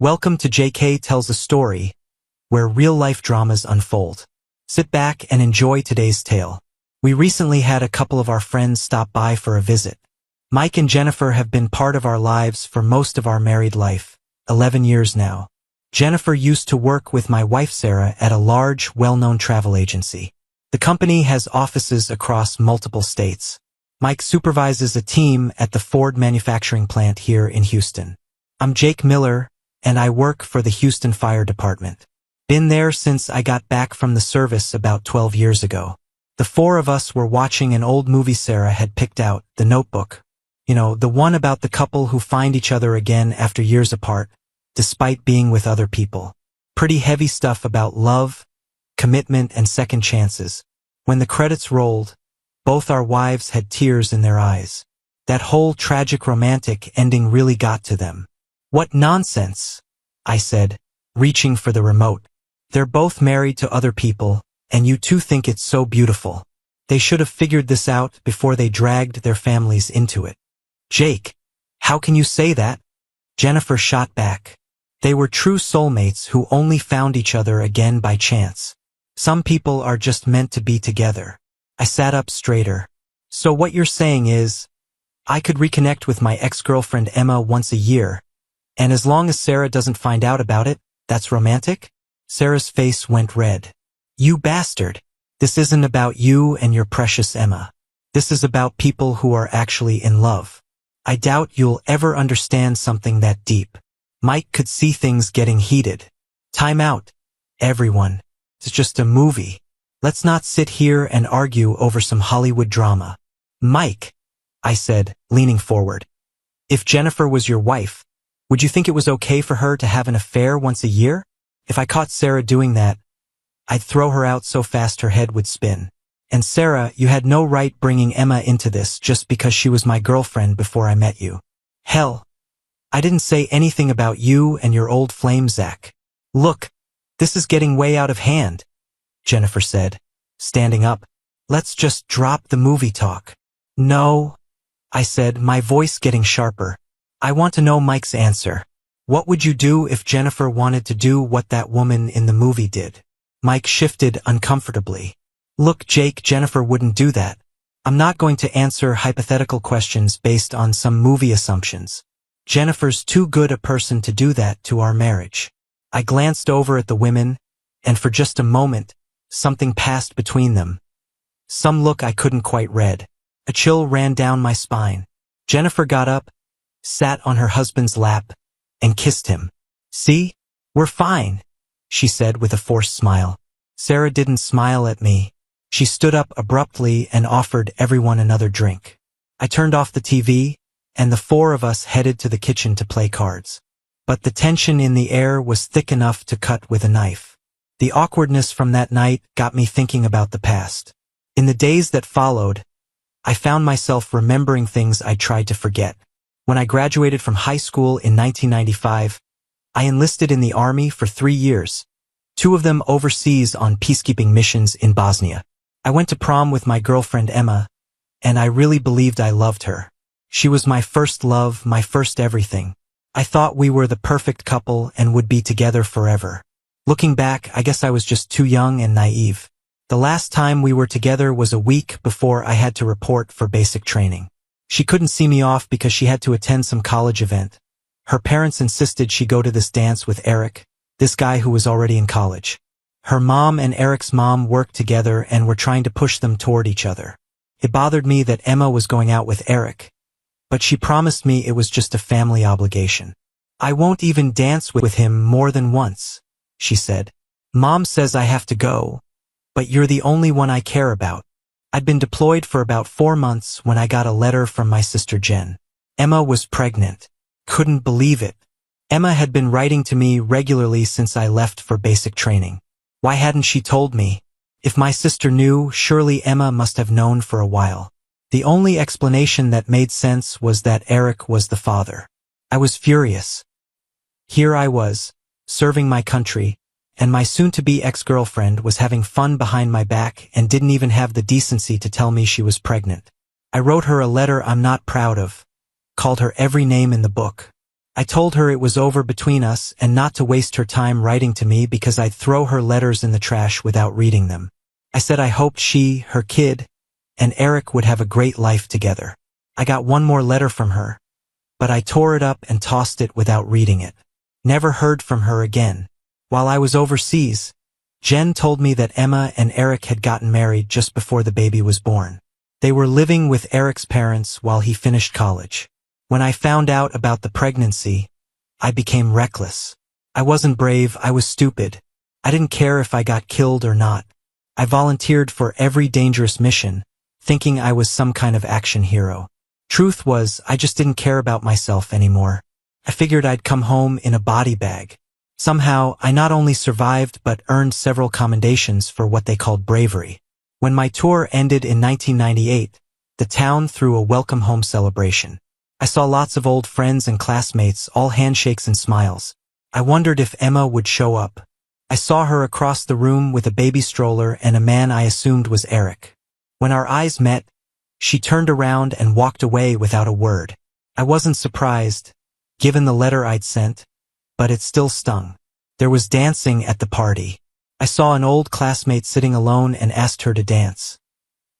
Welcome to JK Tells a Story, where real-life dramas unfold. Sit back and enjoy today's tale. We recently had a couple of our friends stop by for a visit. Mike and Jennifer have been part of our lives for most of our married life, 11 years now. Jennifer used to work with my wife Sarah at a large, well-known travel agency. The company has offices across multiple states. Mike supervises a team at the Ford manufacturing plant here in Houston. I'm Jake Miller, and I work for the Houston Fire Department. Been there since I got back from the service about 12 years ago. The four of us were watching an old movie Sarah had picked out, The Notebook. You know, the one about the couple who find each other again after years apart, despite being with other people. Pretty heavy stuff about love, commitment, and second chances. When the credits rolled, both our wives had tears in their eyes. That whole tragic romantic ending really got to them. "What nonsense," I said, reaching for the remote. "They're both married to other people, and you two think it's so beautiful. They should have figured this out before they dragged their families into it." "Jake, how can you say that?" Jennifer shot back. "They were true soulmates who only found each other again by chance. Some people are just meant to be together." I sat up straighter. "So what you're saying is, I could reconnect with my ex-girlfriend Emma once a year, and as long as Sarah doesn't find out about it, that's romantic?" Sarah's face went red. "You bastard. This isn't about you and your precious Emma. This is about people who are actually in love. I doubt you'll ever understand something that deep." Mike could see things getting heated. "Time out, everyone. It's just a movie. Let's not sit here and argue over some Hollywood drama." "Mike," I said, leaning forward, "if Jennifer was your wife, would you think it was okay for her to have an affair once a year? If I caught Sarah doing that, I'd throw her out so fast her head would spin. And Sarah, you had no right bringing Emma into this just because she was my girlfriend before I met you. Hell, I didn't say anything about you and your old flame, Zach." "Look, this is getting way out of hand," Jennifer said, standing up. "Let's just drop the movie talk." "No," I said, my voice getting sharper. "I want to know Mike's answer. What would you do if Jennifer wanted to do what that woman in the movie did?" Mike shifted uncomfortably. "Look, Jake, Jennifer wouldn't do that. I'm not going to answer hypothetical questions based on some movie assumptions. Jennifer's too good a person to do that to our marriage." I glanced over at the women, and for just a moment, something passed between them. Some look I couldn't quite read. A chill ran down my spine. Jennifer got up, sat on her husband's lap, and kissed him. "See? We're fine," she said with a forced smile. Sarah didn't smile at me. She stood up abruptly and offered everyone another drink. I turned off the TV, and the four of us headed to the kitchen to play cards. But the tension in the air was thick enough to cut with a knife. The awkwardness from that night got me thinking about the past. In the days that followed, I found myself remembering things I tried to forget. When I graduated from high school in 1995, I enlisted in the Army for 3 years, 2 of them overseas on peacekeeping missions in Bosnia. I went to prom with my girlfriend Emma, and I really believed I loved her. She was my first love, my first everything. I thought we were the perfect couple and would be together forever. Looking back, I guess I was just too young and naive. The last time we were together was a week before I had to report for basic training. She couldn't see me off because she had to attend some college event. Her parents insisted she go to this dance with Eric, this guy who was already in college. Her mom and Eric's mom worked together and were trying to push them toward each other. It bothered me that Emma was going out with Eric, but she promised me it was just a family obligation. "I won't even dance with him more than once," she said. "Mom says I have to go, but you're the only one I care about." I'd been deployed for about 4 months when I got a letter from my sister Jen. Emma was pregnant. Couldn't believe it. Emma had been writing to me regularly since I left for basic training. Why hadn't she told me? If my sister knew, surely Emma must have known for a while. The only explanation that made sense was that Eric was the father. I was furious. Here I was, serving my country, and my soon-to-be ex-girlfriend was having fun behind my back and didn't even have the decency to tell me she was pregnant. I wrote her a letter I'm not proud of, called her every name in the book. I told her it was over between us and not to waste her time writing to me because I'd throw her letters in the trash without reading them. I said I hoped she, her kid, and Eric would have a great life together. I got one more letter from her, but I tore it up and tossed it without reading it. Never heard from her again. While I was overseas, Jen told me that Emma and Eric had gotten married just before the baby was born. They were living with Eric's parents while he finished college. When I found out about the pregnancy, I became reckless. I wasn't brave, I was stupid. I didn't care if I got killed or not. I volunteered for every dangerous mission, thinking I was some kind of action hero. Truth was, I just didn't care about myself anymore. I figured I'd come home in a body bag. Somehow, I not only survived but earned several commendations for what they called bravery. When my tour ended in 1998, the town threw a welcome home celebration. I saw lots of old friends and classmates, all handshakes and smiles. I wondered if Emma would show up. I saw her across the room with a baby stroller and a man I assumed was Eric. When our eyes met, she turned around and walked away without a word. I wasn't surprised, given the letter I'd sent, but it still stung. There was dancing at the party. I saw an old classmate sitting alone and asked her to dance.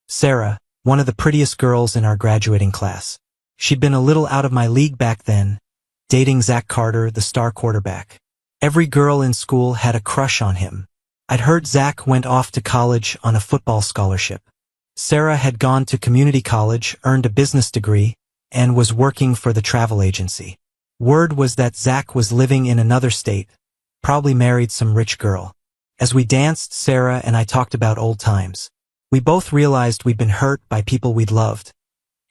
Sarah, one of the prettiest girls in our graduating class. She'd been a little out of my league back then, dating Zach Carter, the star quarterback. Every girl in school had a crush on him. I'd heard Zach went off to college on a football scholarship. Sarah had gone to community college, earned a business degree, and was working for the travel agency. Word was that Zach was living in another state, probably married some rich girl. As we danced, Sarah and I talked about old times. We both realized we'd been hurt by people we'd loved.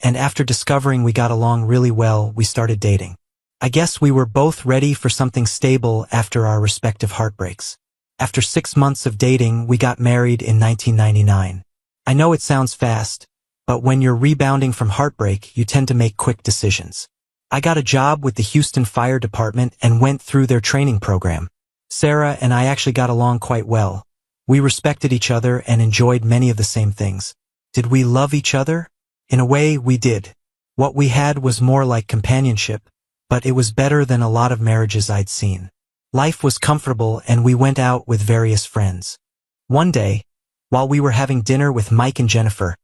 And after discovering we got along really well, we started dating. I guess we were both ready for something stable after our respective heartbreaks. After 6 months of dating, we got married in 1999. I know it sounds fast, but when you're rebounding from heartbreak, you tend to make quick decisions. I got a job with the Houston Fire Department and went through their training program. Sarah and I actually got along quite well. We respected each other and enjoyed many of the same things. Did we love each other? In a way, we did. What we had was more like companionship, but it was better than a lot of marriages I'd seen. Life was comfortable and we went out with various friends. One day, while we were having dinner with Mike and Jennifer,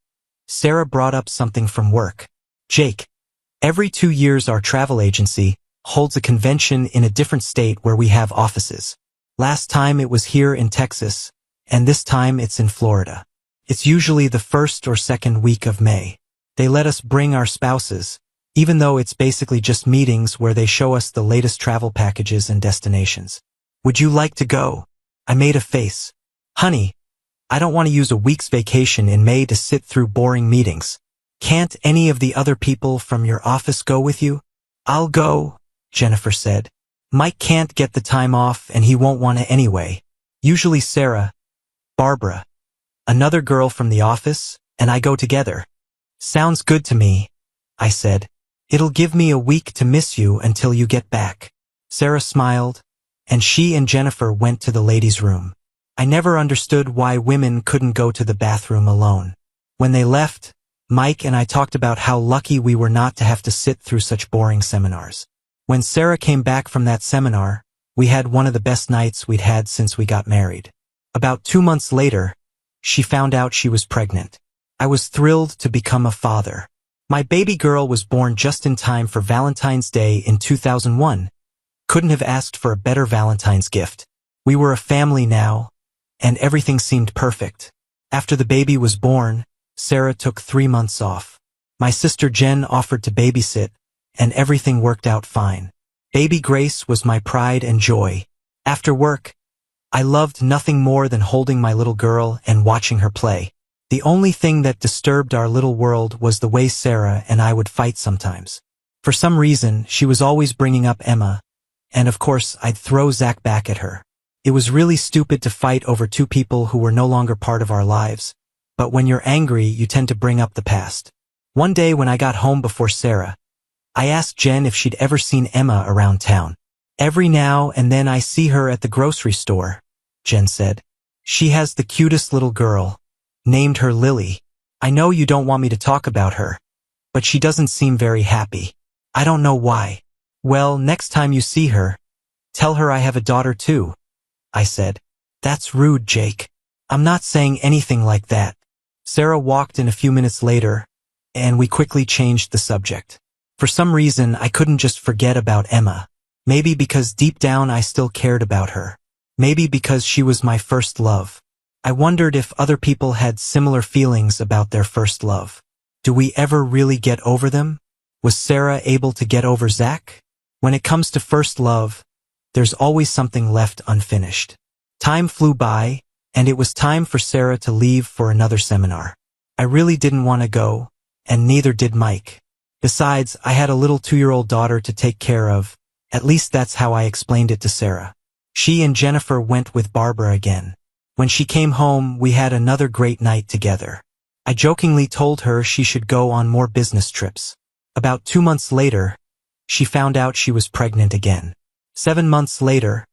Sarah brought up something from work. Jake, every 2 years our travel agency holds a convention in a different state where we have offices. Last time it was here in Texas, and this time it's in Florida. It's usually the first or second week of May. They let us bring our spouses, even though it's basically just meetings where they show us the latest travel packages and destinations. Would you like to go? I made a face. Honey, I don't want to use a week's vacation in May to sit through boring meetings. Can't any of the other people from your office go with you? I'll go, Jennifer said. Mike can't get the time off and he won't want to anyway. Usually Sarah, Barbara, another girl from the office, and I go together. Sounds good to me, I said. It'll give me a week to miss you until you get back. Sarah smiled, and she and Jennifer went to the ladies' room. I never understood why women couldn't go to the bathroom alone. When they left, Mike and I talked about how lucky we were not to have to sit through such boring seminars. When Sarah came back from that seminar, we had one of the best nights we'd had since we got married. About 2 months later, she found out she was pregnant. I was thrilled to become a father. My baby girl was born just in time for Valentine's Day in 2001. Couldn't have asked for a better Valentine's gift. We were a family now, and everything seemed perfect. After the baby was born, Sarah took 3 months off. My sister Jen offered to babysit, and everything worked out fine. Baby Grace was my pride and joy. After work, I loved nothing more than holding my little girl and watching her play. The only thing that disturbed our little world was the way Sarah and I would fight sometimes. For some reason, she was always bringing up Emma, and of course, I'd throw Zach back at her. It was really stupid to fight over 2 people who were no longer part of our lives, but when you're angry, you tend to bring up the past. One day when I got home before Sarah, I asked Jen if she'd ever seen Emma around town. Every now and then I see her at the grocery store, Jen said. She has the cutest little girl. Named her Lily. I know you don't want me to talk about her, but she doesn't seem very happy. I don't know why. Well, next time you see her, tell her I have a daughter too, I said. That's rude, Jake. I'm not saying anything like that. Sarah walked in a few minutes later, and we quickly changed the subject. For some reason, I couldn't just forget about Emma. Maybe because deep down I still cared about her. Maybe because she was my first love. I wondered if other people had similar feelings about their first love. Do we ever really get over them? Was Sarah able to get over Zach? When it comes to first love, there's always something left unfinished. Time flew by, and it was time for Sarah to leave for another seminar. I really didn't want to go, and neither did Mike. Besides, I had a little 2-year-old daughter to take care of. At least that's how I explained it to Sarah. She and Jennifer went with Barbara again. When she came home, we had another great night together. I jokingly told her she should go on more business trips. About 2 months later, she found out she was pregnant again. 7 months later,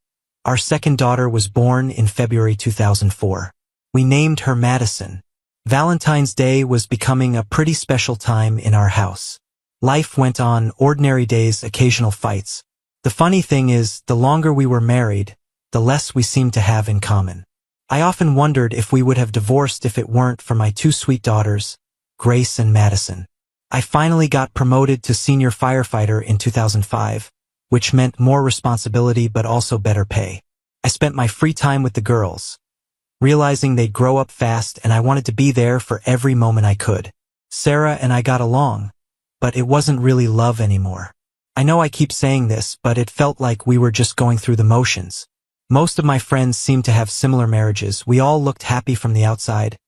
our second daughter was born in February 2004. We named her Madison. Valentine's Day was becoming a pretty special time in our house. Life went on, ordinary days, occasional fights. The funny thing is, the longer we were married, the less we seemed to have in common. I often wondered if we would have divorced if it weren't for my 2 sweet daughters, Grace and Madison. I finally got promoted to senior firefighter in 2005, which meant more responsibility but also better pay. I spent my free time with the girls, realizing they'd grow up fast and I wanted to be there for every moment I could. Sarah and I got along, but it wasn't really love anymore. I know I keep saying this, but it felt like we were just going through the motions. Most of my friends seemed to have similar marriages. We all looked happy from the outside,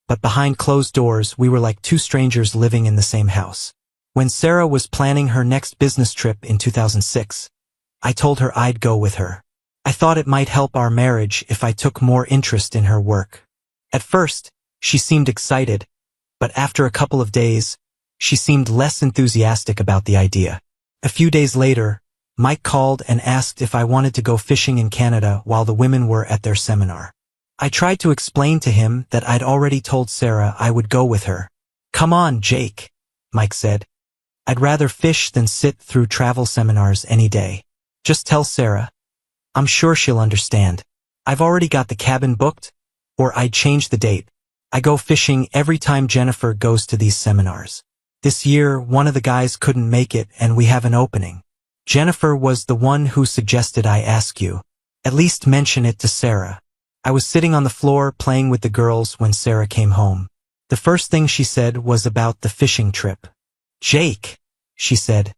but behind closed doors, we were like 2 strangers living in the same house. When Sarah was planning her next business trip in 2006, I told her I'd go with her. I thought it might help our marriage if I took more interest in her work. At first, she seemed excited, but after a couple of days, she seemed less enthusiastic about the idea. A few days later, Mike called and asked if I wanted to go fishing in Canada while the women were at their seminar. I tried to explain to him that I'd already told Sarah I would go with her. Come on, Jake, Mike said. I'd rather fish than sit through travel seminars any day. Just tell Sarah. I'm sure she'll understand. I've already got the cabin booked, or I'd change the date. I go fishing every time Jennifer goes to these seminars. This year, one of the guys couldn't make it and we have an opening. Jennifer was the one who suggested I ask you. At least mention it to Sarah. I was sitting on the floor playing with the girls when Sarah came home. The first thing she said was about the fishing trip. Jake, she said,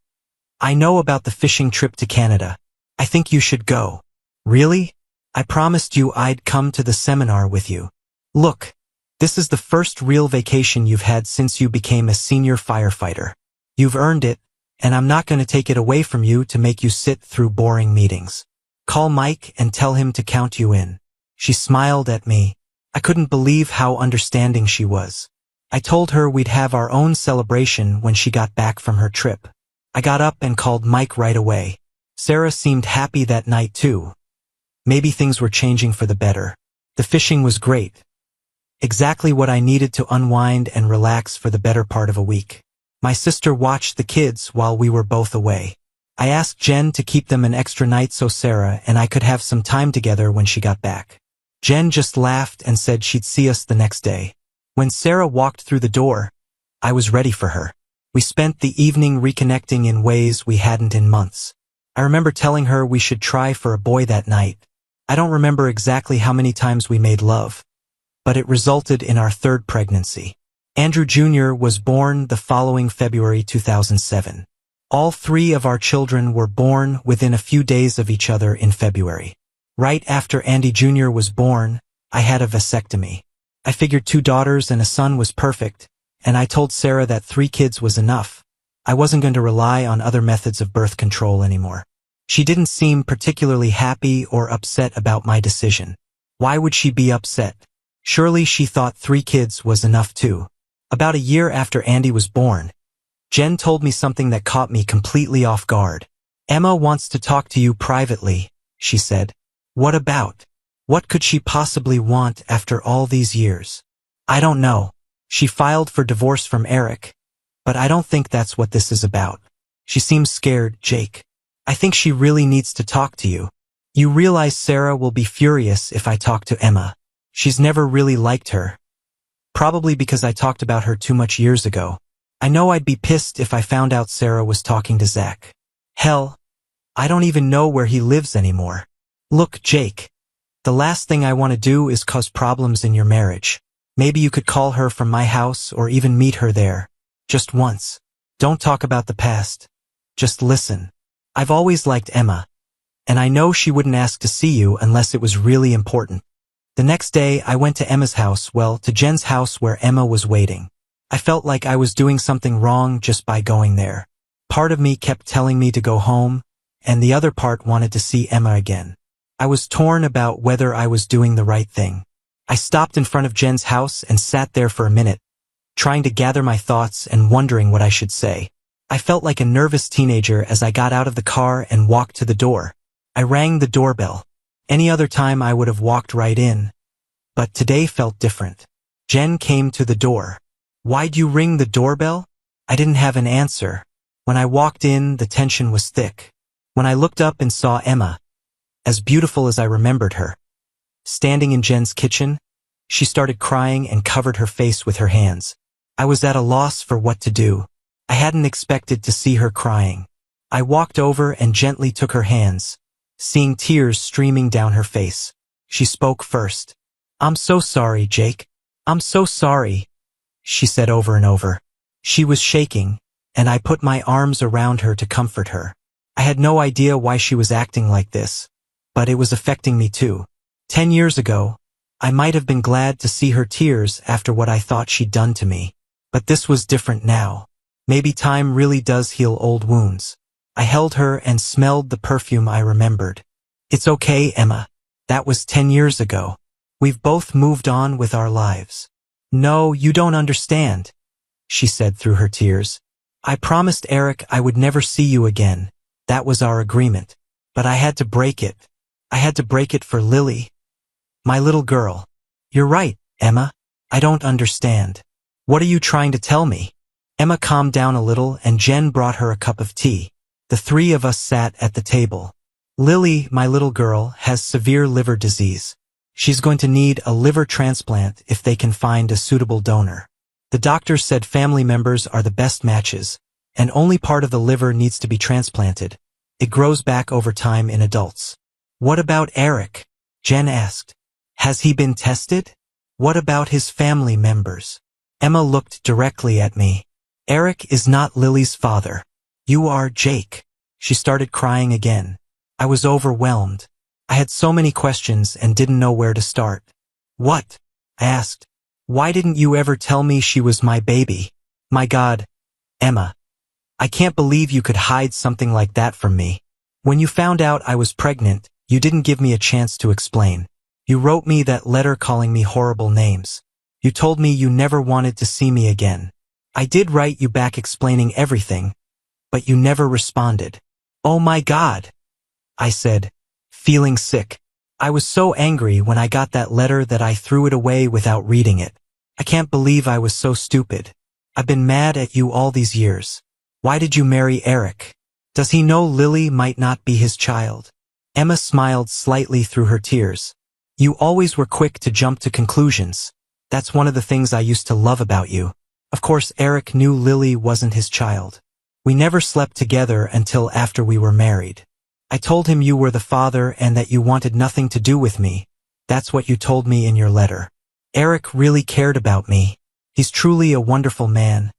I know about the fishing trip to Canada. I think you should go. Really? I promised you I'd come to the seminar with you. Look, this is the first real vacation you've had since you became a senior firefighter. You've earned it, and I'm not going to take it away from you to make you sit through boring meetings. Call Mike and tell him to count you in. She smiled at me. I couldn't believe how understanding she was. I told her we'd have our own celebration when she got back from her trip. I got up and called Mike right away. Sarah seemed happy that night too. Maybe things were changing for the better. The fishing was great. Exactly what I needed to unwind and relax for the better part of a week. My sister watched the kids while we were both away. I asked Jen to keep them an extra night so Sarah and I could have some time together when she got back. Jen just laughed and said she'd see us the next day. When Sarah walked through the door, I was ready for her. We spent the evening reconnecting in ways we hadn't in months. I remember telling her we should try for a boy that night. I don't remember exactly how many times we made love, but it resulted in our 3rd pregnancy. Andrew Jr. was born the following February 2007. All 3 of our children were born within a few days of each other in February. Right after Andy Jr. was born, I had a vasectomy. I figured 2 daughters and a son was perfect, and I told Sarah that 3 kids was enough. I wasn't going to rely on other methods of birth control anymore. She didn't seem particularly happy or upset about my decision. Why would she be upset? Surely she thought 3 kids was enough too. About a year after Andy was born, Jen told me something that caught me completely off guard. Emma wants to talk to you privately, she said. What about? What could she possibly want after all these years? I don't know. She filed for divorce from Eric, but I don't think that's what this is about. She seems scared, Jake. I think she really needs to talk to you. You realize Sarah will be furious if I talk to Emma. She's never really liked her. Probably because I talked about her too much years ago. I know I'd be pissed if I found out Sarah was talking to Zach. Hell, I don't even know where he lives anymore. Look, Jake. The last thing I want to do is cause problems in your marriage. Maybe you could call her from my house or even meet her there. Just once. Don't talk about the past. Just listen. I've always liked Emma. And I know she wouldn't ask to see you unless it was really important. The next day, I went to Emma's house, to Jen's house where Emma was waiting. I felt like I was doing something wrong just by going there. Part of me kept telling me to go home, and the other part wanted to see Emma again. I was torn about whether I was doing the right thing. I stopped in front of Jen's house and sat there for a minute, trying to gather my thoughts and wondering what I should say. I felt like a nervous teenager as I got out of the car and walked to the door. I rang the doorbell. Any other time I would have walked right in, but today felt different. Jen came to the door. Why'd you ring the doorbell? I didn't have an answer. When I walked in, the tension was thick. When I looked up and saw Emma, as beautiful as I remembered her, standing in Jen's kitchen, she started crying and covered her face with her hands. I was at a loss for what to do. I hadn't expected to see her crying. I walked over and gently took her hands, seeing tears streaming down her face. She spoke first. "I'm so sorry, Jake. I'm so sorry," she said over and over. She was shaking, and I put my arms around her to comfort her. I had no idea why she was acting like this, but it was affecting me too. 10 years ago, I might have been glad to see her tears after what I thought she'd done to me. But this was different now. Maybe time really does heal old wounds. I held her and smelled the perfume I remembered. "It's okay, Emma. That was 10 years ago. We've both moved on with our lives." "No, you don't understand," she said through her tears. "I promised Eric I would never see you again. That was our agreement. But I had to break it. I had to break it for Lily, my little girl." "You're right, Emma. I don't understand. What are you trying to tell me?" Emma calmed down a little and Jen brought her a cup of tea. The three of us sat at the table. "Lily, my little girl, has severe liver disease. She's going to need a liver transplant if they can find a suitable donor. The doctor said family members are the best matches, and only part of the liver needs to be transplanted. It grows back over time in adults." "What about Eric?" Jen asked. "Has he been tested? What about his family members?" Emma looked directly at me. "Eric is not Lily's father. You are, Jake." She started crying again. I was overwhelmed. I had so many questions and didn't know where to start. "What?" I asked. "Why didn't you ever tell me she was my baby?" "My God, Emma. I can't believe you could hide something like that from me. When you found out I was pregnant, you didn't give me a chance to explain. You wrote me that letter calling me horrible names. You told me you never wanted to see me again. I did write you back explaining everything, but you never responded." "Oh my God," I said, feeling sick. I was so angry when I got that letter that I threw it away without reading it. I can't believe I was so stupid. I've been mad at you all these years. Why did you marry Eric? Does he know Lily might not be his child? Emma smiled slightly through her tears. "You always were quick to jump to conclusions. That's one of the things I used to love about you. Of course, Eric knew Lily wasn't his child. We never slept together until after we were married. I told him you were the father and that you wanted nothing to do with me. That's what you told me in your letter. Eric really cared about me. He's truly a wonderful man,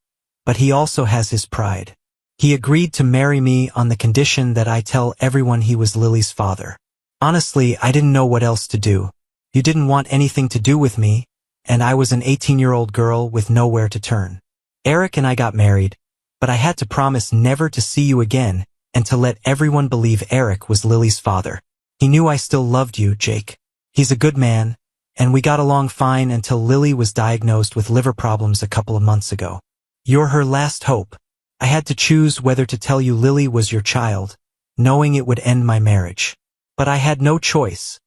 but he also has his pride. He agreed to marry me on the condition that I tell everyone he was Lily's father. Honestly, I didn't know what else to do. You didn't want anything to do with me, and I was an 18-year-old girl with nowhere to turn. Eric and I got married, but I had to promise never to see you again and to let everyone believe Eric was Lily's father. He knew I still loved you, Jake. He's a good man, and we got along fine until Lily was diagnosed with liver problems a couple of months ago. You're her last hope. I had to choose whether to tell you Lily was your child, knowing it would end my marriage. But I had no choice.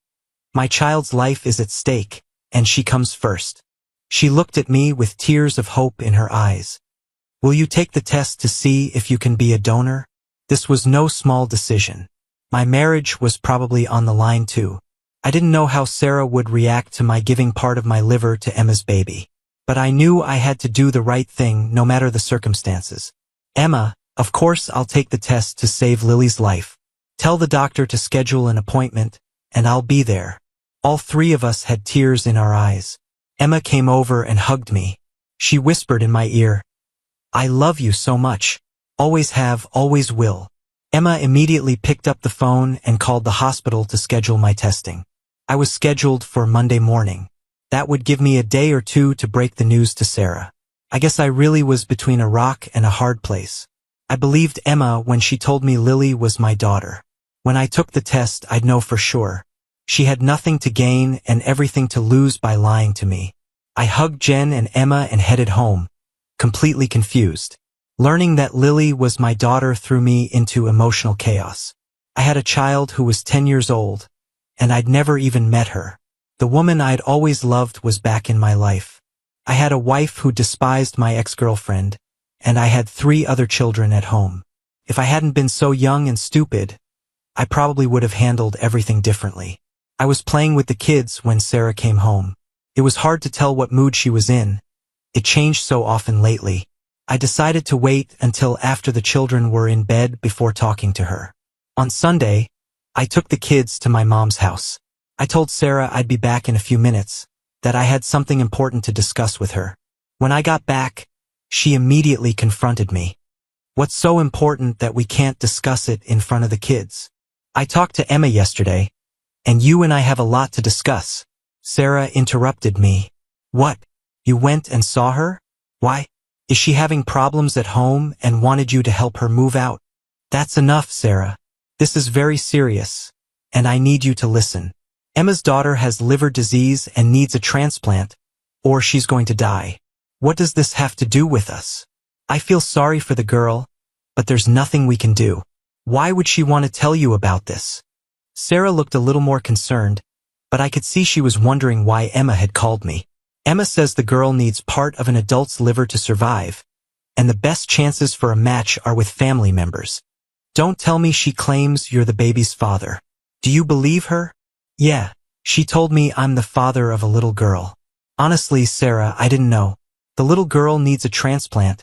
My child's life is at stake, and she comes first." She looked at me with tears of hope in her eyes. "Will you take the test to see if you can be a donor?" This was no small decision. My marriage was probably on the line too. I didn't know how Sarah would react to my giving part of my liver to Emma's baby. But I knew I had to do the right thing no matter the circumstances. Emma, of course I'll take the test to save Lily's life. Tell the doctor to schedule an appointment, and I'll be there. All three of us had tears in our eyes. Emma came over and hugged me. She whispered in my ear, "I love you so much. Always have, always will." Emma immediately picked up the phone and called the hospital to schedule my testing. I was scheduled for Monday morning. That would give me a day or two to break the news to Sarah. I guess I really was between a rock and a hard place. I believed Emma when she told me Lily was my daughter. When I took the test, I'd know for sure. She had nothing to gain and everything to lose by lying to me. I hugged Jen and Emma and headed home, completely confused. Learning that Lily was my daughter threw me into emotional chaos. I had a child who was 10 years old, and I'd never even met her. The woman I'd always loved was back in my life. I had a wife who despised my ex-girlfriend, and I had 3 other children at home. If I hadn't been so young and stupid, I probably would have handled everything differently. I was playing with the kids when Sarah came home. It was hard to tell what mood she was in. It changed so often lately. I decided to wait until after the children were in bed before talking to her. On Sunday, I took the kids to my mom's house. I told Sarah I'd be back in a few minutes, that I had something important to discuss with her. When I got back, she immediately confronted me. "What's so important that we can't discuss it in front of the kids? I talked to Emma yesterday, and you and I have a lot to discuss." Sarah interrupted me. "What? You went and saw her? Why? Is she having problems at home and wanted you to help her move out?" "That's enough, Sarah. This is very serious, and I need you to listen. Emma's daughter has liver disease and needs a transplant, or she's going to die. What does this have to do with us? I feel sorry for the girl, but there's nothing we can do. Why would she want to tell you about this?" Sarah looked a little more concerned, but I could see she was wondering why Emma had called me. "Emma says the girl needs part of an adult's liver to survive, and the best chances for a match are with family members. Don't tell me she claims you're the baby's father. Do you believe her?" "Yeah, she told me I'm the father of a little girl. Honestly, Sarah, I didn't know. The little girl needs a transplant,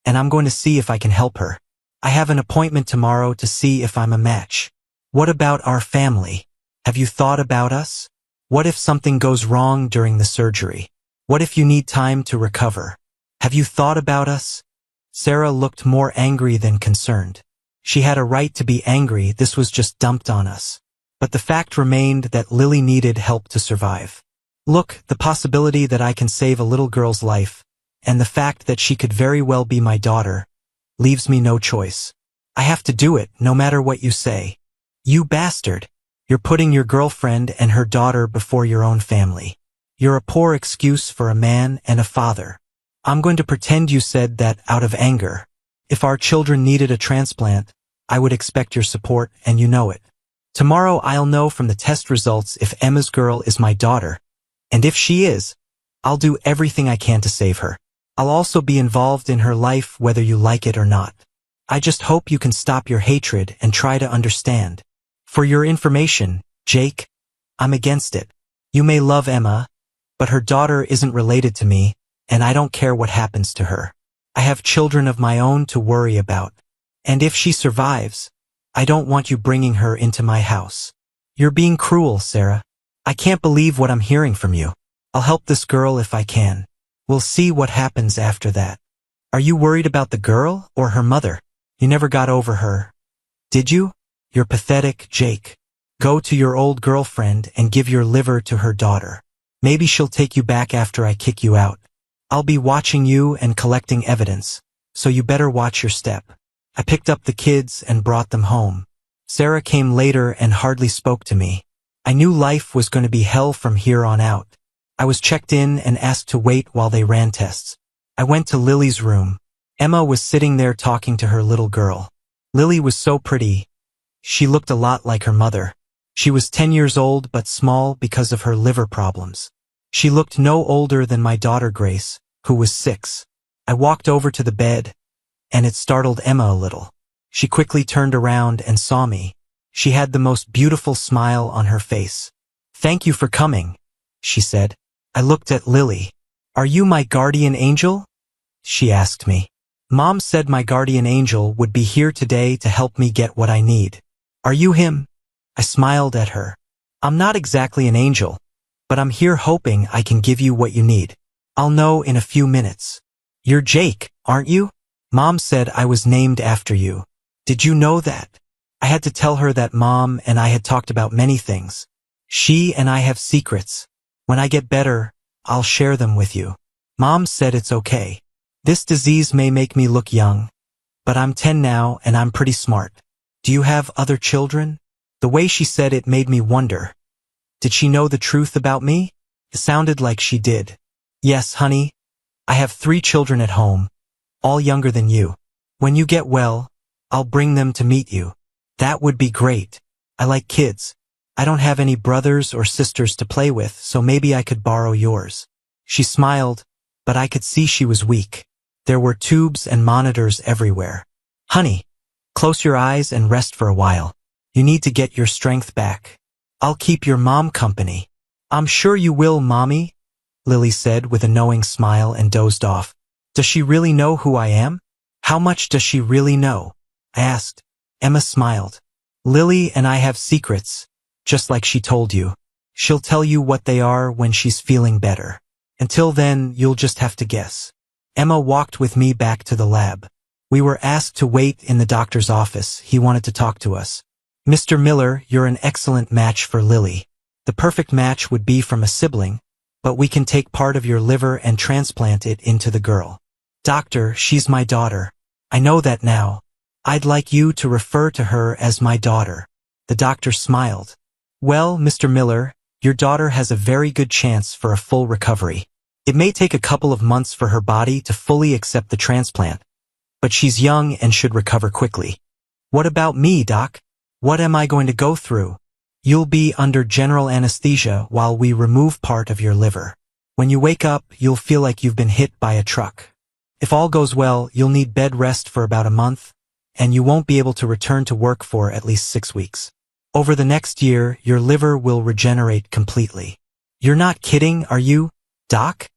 and I'm going to see if I can help her. I have an appointment tomorrow to see if I'm a match. What about our family? Have you thought about us? What if something goes wrong during the surgery? What if you need time to recover? Have you thought about us?" Sarah looked more angry than concerned. She had a right to be angry. This was just dumped on us. But the fact remained that Lily needed help to survive. Look, the possibility that I can save a little girl's life, and the fact that she could very well be my daughter, leaves me no choice. I have to do it, no matter what you say. You bastard! You're putting your girlfriend and her daughter before your own family. You're a poor excuse for a man and a father. I'm going to pretend you said that out of anger. If our children needed a transplant, I would expect your support, and you know it. Tomorrow I'll know from the test results if Emma's girl is my daughter, and if she is, I'll do everything I can to save her. I'll also be involved in her life whether you like it or not. I just hope you can stop your hatred and try to understand. For your information, Jake, I'm against it. You may love Emma, but her daughter isn't related to me, and I don't care what happens to her. I have children of my own to worry about. And if she survives, I don't want you bringing her into my house. You're being cruel, Sarah. I can't believe what I'm hearing from you. I'll help this girl if I can. We'll see what happens after that. Are you worried about the girl or her mother? You never got over her, did you? You're pathetic, Jake. Go to your old girlfriend and give your liver to her daughter. Maybe she'll take you back after I kick you out. I'll be watching you and collecting evidence, so you better watch your step. I picked up the kids and brought them home. Sarah came later and hardly spoke to me. I knew life was going to be hell from here on out. I was checked in and asked to wait while they ran tests. I went to Lily's room. Emma was sitting there talking to her little girl. Lily was so pretty. She looked a lot like her mother. She was 10 years old but small because of her liver problems. She looked no older than my daughter Grace, who was 6. I walked over to the bed, and it startled Emma a little. She quickly turned around and saw me. She had the most beautiful smile on her face. "Thank you for coming," she said. I looked at Lily. "Are you my guardian angel?" she asked me. "Mom said my guardian angel would be here today to help me get what I need. Are you him?" I smiled at her. "I'm not exactly an angel, but I'm here hoping I can give you what you need. I'll know in a few minutes." "You're Jake, aren't you? Mom said I was named after you. Did you know that?" I had to tell her that Mom and I had talked about many things. She and I have secrets. When I get better, I'll share them with you. Mom said it's okay. This disease may make me look young, but I'm 10 now and I'm pretty smart. "Do you have other children?" The way she said it made me wonder. Did she know the truth about me? It sounded like she did. "Yes, honey. I have 3 children at home, all younger than you. When you get well, I'll bring them to meet you." "That would be great. I like kids. I don't have any brothers or sisters to play with, so maybe I could borrow yours." She smiled, but I could see she was weak. There were tubes and monitors everywhere. "Honey, close your eyes and rest for a while. You need to get your strength back. I'll keep your mom company." "I'm sure you will, Mommy," Lily said with a knowing smile and dozed off. "Does she really know who I am? How much does she really know?" I asked. Emma smiled. "Lily and I have secrets, just like she told you. She'll tell you what they are when she's feeling better. Until then, you'll just have to guess." Emma walked with me back to the lab. We were asked to wait in the doctor's office. He wanted to talk to us. "Mr. Miller, you're an excellent match for Lily. The perfect match would be from a sibling, but we can take part of your liver and transplant it into the girl." "Doctor, she's my daughter. I know that now. I'd like you to refer to her as my daughter." The doctor smiled. "Well, Mr. Miller, your daughter has a very good chance for a full recovery. It may take a couple of months for her body to fully accept the transplant, but she's young and should recover quickly." "What about me, Doc? What am I going to go through?" "You'll be under general anesthesia while we remove part of your liver. When you wake up, you'll feel like you've been hit by a truck. If all goes well, you'll need bed rest for about a month, and you won't be able to return to work for at least 6 weeks. Over the next year, your liver will regenerate completely." "You're not kidding, are you, Doc?"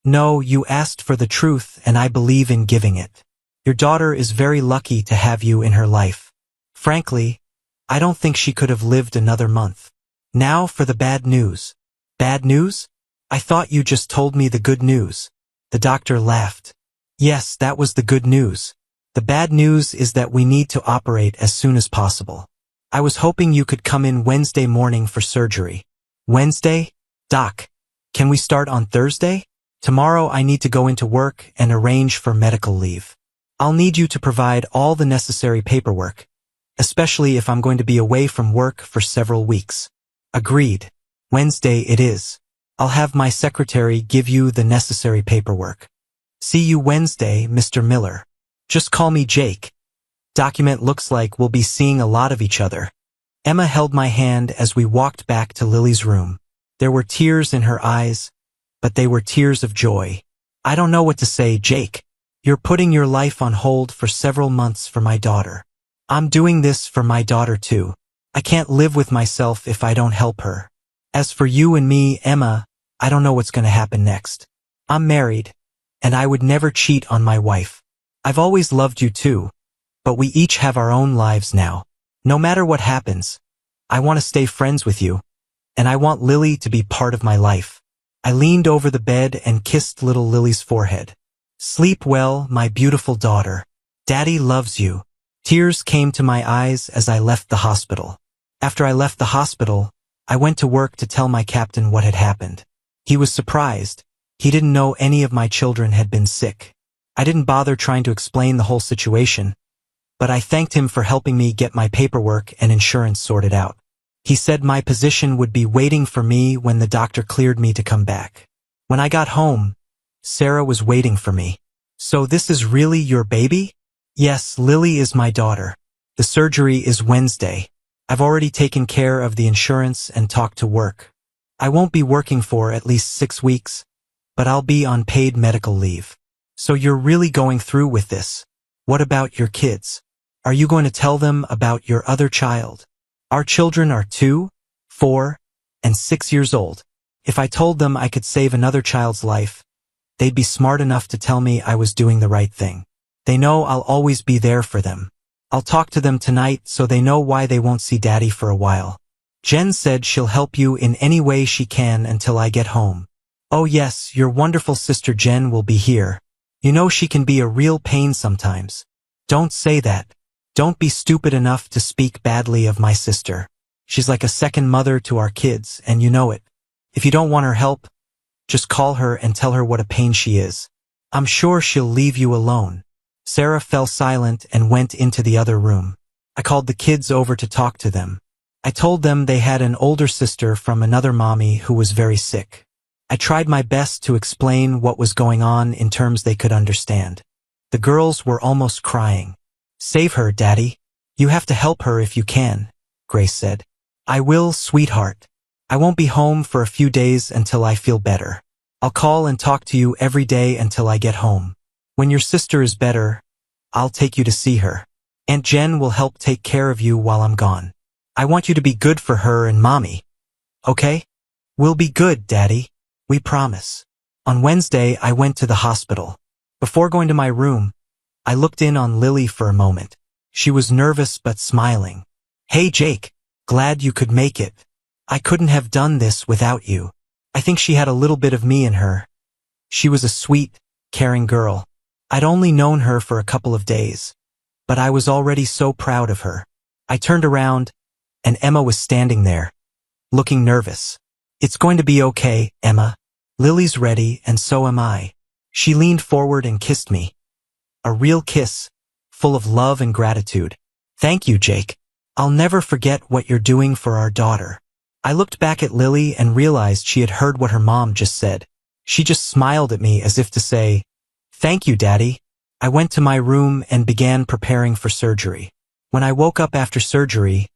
"No, you asked for the truth and I believe in giving it. Your daughter is very lucky to have you in her life. Frankly, I don't think she could have lived another month. Now for the bad news." "Bad news? I thought you just told me the good news." The doctor laughed. "Yes, that was the good news. The bad news is that we need to operate as soon as possible. I was hoping you could come in Wednesday morning for surgery." "Wednesday? Doc, can we start on Thursday? Tomorrow I need to go into work and arrange for medical leave. I'll need you to provide all the necessary paperwork, especially if I'm going to be away from work for several weeks." "Agreed. Wednesday it is. I'll have my secretary give you the necessary paperwork." "See you Wednesday, Mr. Miller. Just call me Jake. Document looks like we'll be seeing a lot of each other." Emma held my hand as we walked back to Lily's room. There were tears in her eyes, but they were tears of joy. "I don't know what to say, Jake. You're putting your life on hold for several months for my daughter. I'm doing this for my daughter too. I can't live with myself if I don't help her. As for you and me, Emma, I don't know what's going to happen next. I'm married, and I would never cheat on my wife. I've always loved you too, but we each have our own lives now. No matter what happens, I want to stay friends with you, and I want Lily to be part of my life." I leaned over the bed and kissed little Lily's forehead. "Sleep well, my beautiful daughter. Daddy loves you." Tears came to my eyes as I left the hospital. After I left the hospital, I went to work to tell my captain what had happened. He was surprised. He didn't know any of my children had been sick. I didn't bother trying to explain the whole situation, but I thanked him for helping me get my paperwork and insurance sorted out. He said my position would be waiting for me when the doctor cleared me to come back. When I got home, Sarah was waiting for me. "So this is really your baby?" "Yes, Lily is my daughter. The surgery is Wednesday. I've already taken care of the insurance and talked to work. I won't be working for at least 6 weeks, but I'll be on paid medical leave." "So you're really going through with this? What about your kids? Are you going to tell them about your other child? Our children are 2, 4, and 6 years old. If I told them I could save another child's life, they'd be smart enough to tell me I was doing the right thing. They know I'll always be there for them. I'll talk to them tonight so they know why they won't see Daddy for a while. Jen said she'll help you in any way she can until I get home. Oh yes, your wonderful sister Jen will be here. You know she can be a real pain sometimes. Don't say that. Don't be stupid enough to speak badly of my sister. She's like a second mother to our kids, and you know it. If you don't want her help, just call her and tell her what a pain she is. I'm sure she'll leave you alone. Sarah fell silent and went into the other room. I called the kids over to talk to them. I told them they had an older sister from another mommy who was very sick. I tried my best to explain what was going on in terms they could understand. The girls were almost crying. Save her, Daddy. You have to help her if you can, Grace said. I will, sweetheart. I won't be home for a few days until I feel better. I'll call and talk to you every day until I get home. When your sister is better, I'll take you to see her. Aunt Jen will help take care of you while I'm gone. I want you to be good for her and Mommy. Okay? We'll be good, Daddy. We promise. On Wednesday, I went to the hospital. Before going to my room, I looked in on Lily for a moment. She was nervous but smiling. Hey, Jake. Glad you could make it. I couldn't have done this without you. I think she had a little bit of me in her. She was a sweet, caring girl. I'd only known her for a couple of days, but I was already so proud of her. I turned around, and Emma was standing there, looking nervous. It's going to be okay, Emma. Lily's ready, and so am I. She leaned forward and kissed me. A real kiss, full of love and gratitude. Thank you, Jake. I'll never forget what you're doing for our daughter. I looked back at Lily and realized she had heard what her mom just said. She just smiled at me as if to say, Thank you, Daddy. I went to my room and began preparing for surgery. When I woke up after surgery,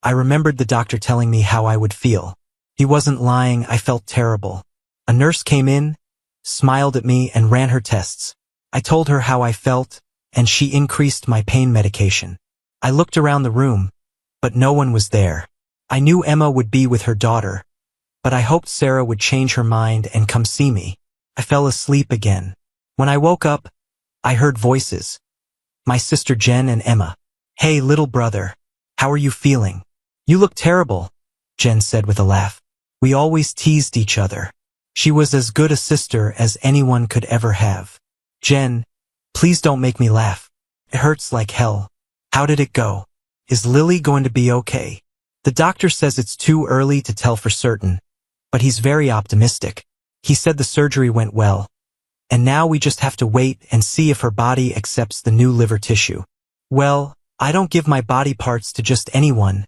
I remembered the doctor telling me how I would feel. He wasn't lying, I felt terrible. A nurse came in, smiled at me, and ran her tests. I told her how I felt, and she increased my pain medication. I looked around the room, but no one was there. I knew Emma would be with her daughter, but I hoped Sarah would change her mind and come see me. I fell asleep again. When I woke up, I heard voices. My sister Jen and Emma. Hey, little brother. How are you feeling? You look terrible, Jen said with a laugh. We always teased each other. She was as good a sister as anyone could ever have. Jen, please don't make me laugh. It hurts like hell. How did it go? Is Lily going to be okay? The doctor says it's too early to tell for certain, but he's very optimistic. He said the surgery went well, and now we just have to wait and see if her body accepts the new liver tissue. Well, I don't give my body parts to just anyone,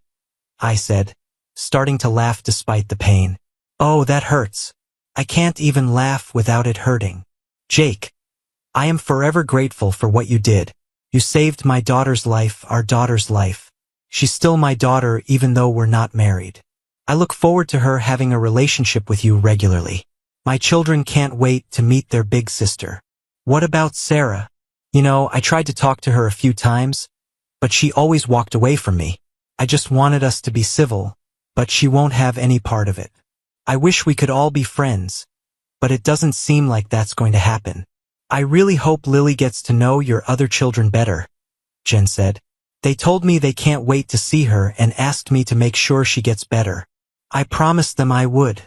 I said, starting to laugh despite the pain. Oh, that hurts. I can't even laugh without it hurting. Jake, I am forever grateful for what you did. You saved my daughter's life, our daughter's life. She's still my daughter even though we're not married. I look forward to her having a relationship with you regularly. My children can't wait to meet their big sister. What about Sarah? You know, I tried to talk to her a few times, but she always walked away from me. I just wanted us to be civil, but she won't have any part of it. I wish we could all be friends, but it doesn't seem like that's going to happen. I really hope Lily gets to know your other children better, Jen said. They told me they can't wait to see her and asked me to make sure she gets better. I promised them I would,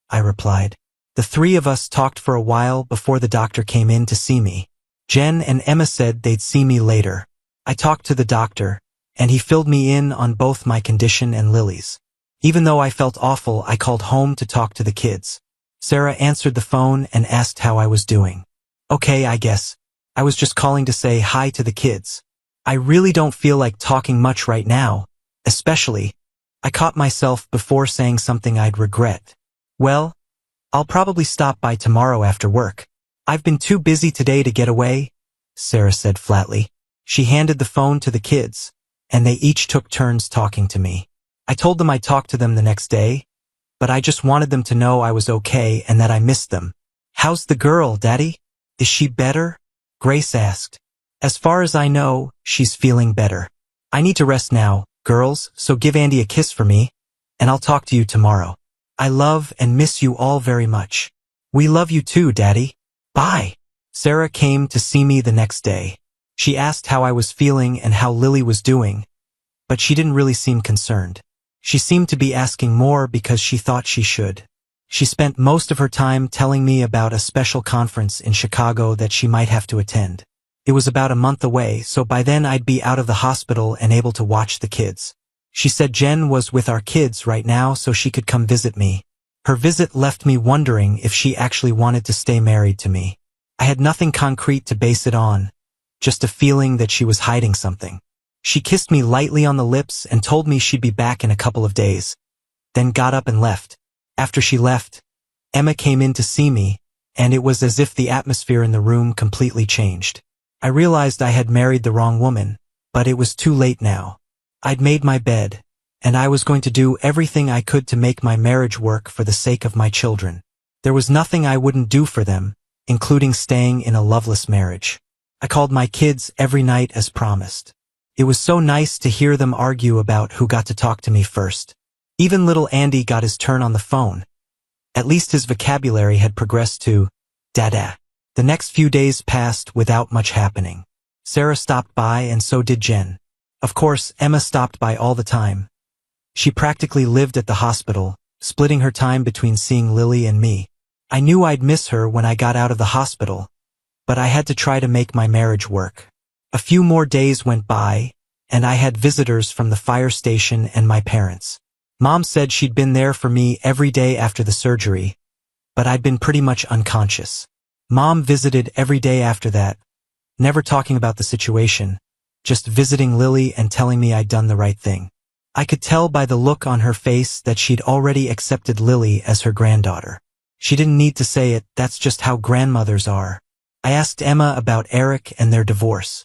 I replied. The three of us talked for a while before the doctor came in to see me. Jen and Emma said they'd see me later. I talked to the doctor, and he filled me in on both my condition and Lily's. Even though I felt awful, I called home to talk to the kids. Sarah answered the phone and asked how I was doing. Okay, I guess. I was just calling to say hi to the kids. I really don't feel like talking much right now, especially, I caught myself before saying something I'd regret. Well, I'll probably stop by tomorrow after work. I've been too busy today to get away, Sarah said flatly. She handed the phone to the kids, and they each took turns talking to me. I told them I'd talk to them the next day, but I just wanted them to know I was okay and that I missed them. How's the girl, Daddy? Is she better? Grace asked. As far as I know, she's feeling better. I need to rest now, girls, so give Andy a kiss for me, and I'll talk to you tomorrow. I love and miss you all very much. We love you too, Daddy. Bye. Sarah came to see me the next day. She asked how I was feeling and how Lily was doing, but she didn't really seem concerned. She seemed to be asking more because she thought she should. She spent most of her time telling me about a special conference in Chicago that she might have to attend. It was about a month away, so by then I'd be out of the hospital and able to watch the kids. She said Jen was with our kids right now so she could come visit me. Her visit left me wondering if she actually wanted to stay married to me. I had nothing concrete to base it on, just a feeling that she was hiding something. She kissed me lightly on the lips and told me she'd be back in a couple of days, then got up and left. After she left, Emma came in to see me, and it was as if the atmosphere in the room completely changed. I realized I had married the wrong woman, but it was too late now. I'd made my bed, and I was going to do everything I could to make my marriage work for the sake of my children. There was nothing I wouldn't do for them, including staying in a loveless marriage. I called my kids every night as promised. It was so nice to hear them argue about who got to talk to me first. Even little Andy got his turn on the phone. At least his vocabulary had progressed to Dada. The next few days passed without much happening. Sarah stopped by and so did Jen. Of course, Emma stopped by all the time. She practically lived at the hospital, splitting her time between seeing Lily and me. I knew I'd miss her when I got out of the hospital, but I had to try to make my marriage work. A few more days went by, and I had visitors from the fire station and my parents. Mom said she'd been there for me every day after the surgery, but I'd been pretty much unconscious. Mom visited every day after that, never talking about the situation, just visiting Lily and telling me I'd done the right thing. I could tell by the look on her face that she'd already accepted Lily as her granddaughter. She didn't need to say it, that's just how grandmothers are. I asked Emma about Eric and their divorce.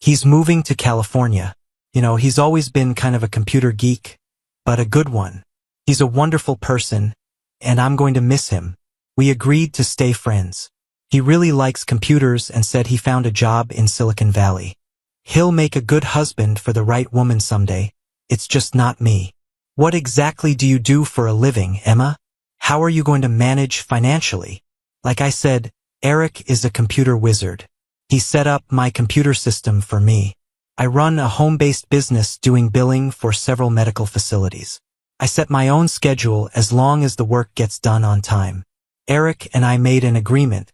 He's moving to California. He's always been kind of a computer geek, but a good one. He's a wonderful person, and I'm going to miss him. We agreed to stay friends. He really likes computers and said he found a job in Silicon Valley. He'll make a good husband for the right woman someday. It's just not me. What exactly do you do for a living, Emma? How are you going to manage financially? Like I said, Eric is a computer wizard. He set up my computer system for me. I run a home-based business doing billing for several medical facilities. I set my own schedule as long as the work gets done on time. Eric and I made an agreement.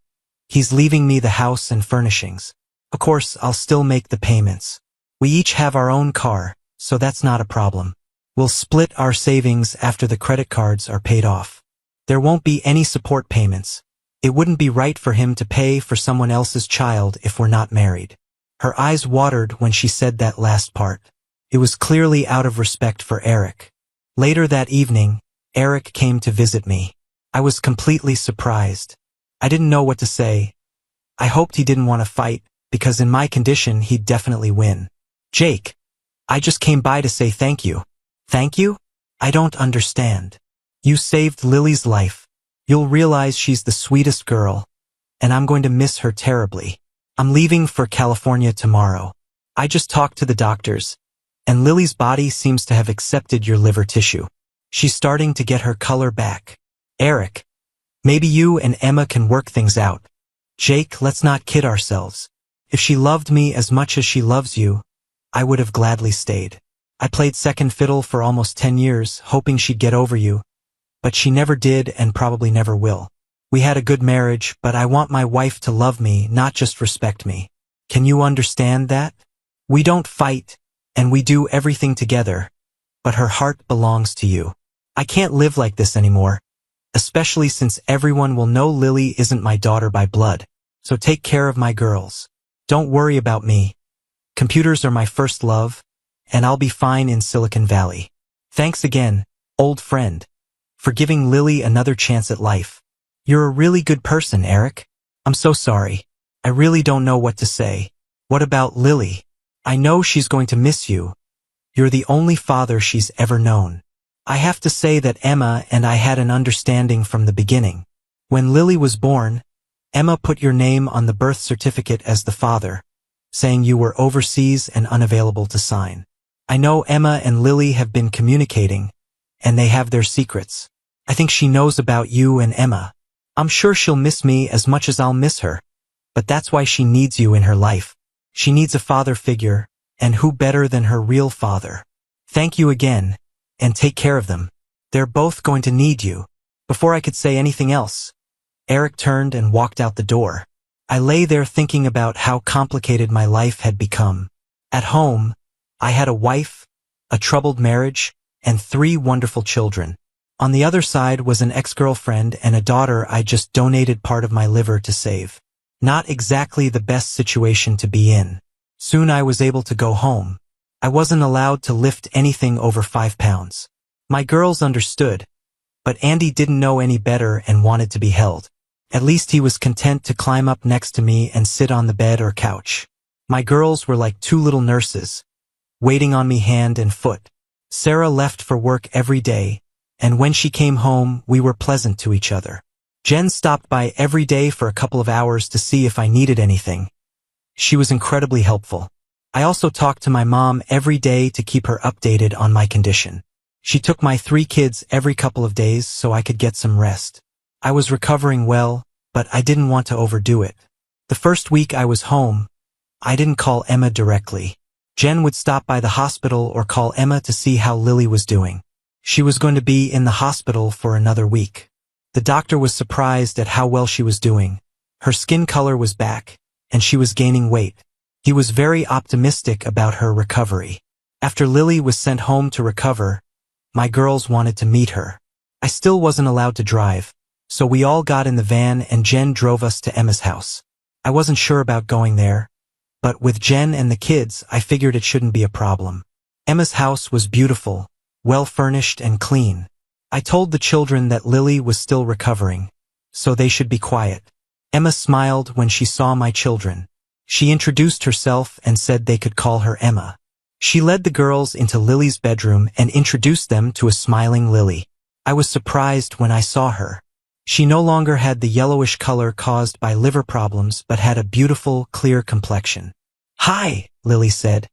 He's leaving me the house and furnishings. Of course, I'll still make the payments. We each have our own car, so that's not a problem. We'll split our savings after the credit cards are paid off. There won't be any support payments. It wouldn't be right for him to pay for someone else's child if we're not married. Her eyes watered when she said that last part. It was clearly out of respect for Eric. Later that evening, Eric came to visit me. I was completely surprised. I didn't know what to say. I hoped he didn't want to fight, because in my condition he'd definitely win. Jake, I just came by to say thank you. Thank you? I don't understand. You saved Lily's life. You'll realize she's the sweetest girl, and I'm going to miss her terribly. I'm leaving for California tomorrow. I just talked to the doctors, and Lily's body seems to have accepted your liver tissue. She's starting to get her color back. Eric, maybe you and Emma can work things out. Jake, let's not kid ourselves. If she loved me as much as she loves you, I would have gladly stayed. I played second fiddle for almost 10 years, hoping she'd get over you, but she never did and probably never will. We had a good marriage, but I want my wife to love me, not just respect me. Can you understand that? We don't fight, and we do everything together, but her heart belongs to you. I can't live like this anymore, especially since everyone will know Lily isn't my daughter by blood. So take care of my girls. Don't worry about me. Computers are my first love, and I'll be fine in Silicon Valley. Thanks again, old friend, for giving Lily another chance at life. You're a really good person, Eric. I'm so sorry. I really don't know what to say. What about Lily? I know she's going to miss you. You're the only father she's ever known. I have to say that Emma and I had an understanding from the beginning. When Lily was born, Emma put your name on the birth certificate as the father, saying you were overseas and unavailable to sign. I know Emma and Lily have been communicating, and they have their secrets. I think she knows about you and Emma. I'm sure she'll miss me as much as I'll miss her, but that's why she needs you in her life. She needs a father figure, and who better than her real father? Thank you again, and take care of them. They're both going to need you." Before I could say anything else, Eric turned and walked out the door. I lay there thinking about how complicated my life had become. At home, I had a wife, a troubled marriage, and 3 wonderful children. On the other side was an ex-girlfriend and a daughter I just donated part of my liver to save. Not exactly the best situation to be in. Soon I was able to go home. I wasn't allowed to lift anything over 5 pounds. My girls understood, but Andy didn't know any better and wanted to be held. At least he was content to climb up next to me and sit on the bed or couch. My girls were like 2 little nurses, waiting on me hand and foot. Sarah left for work every day, and when she came home, we were pleasant to each other. Jen stopped by every day for a couple of hours to see if I needed anything. She was incredibly helpful. I also talked to my mom every day to keep her updated on my condition. She took my 3 kids every couple of days so I could get some rest. I was recovering well, but I didn't want to overdo it. The first week I was home, I didn't call Emma directly. Jen would stop by the hospital or call Emma to see how Lily was doing. She was going to be in the hospital for another week. The doctor was surprised at how well she was doing. Her skin color was back, and she was gaining weight. He was very optimistic about her recovery. After Lily was sent home to recover, my girls wanted to meet her. I still wasn't allowed to drive, so we all got in the van and Jen drove us to Emma's house. I wasn't sure about going there, but with Jen and the kids, I figured it shouldn't be a problem. Emma's house was beautiful, well furnished and clean. I told the children that Lily was still recovering, so they should be quiet. Emma smiled when she saw my children. She introduced herself and said they could call her Emma. She led the girls into Lily's bedroom and introduced them to a smiling Lily. I was surprised when I saw her. She no longer had the yellowish color caused by liver problems but had a beautiful, clear complexion. "Hi," Lily said.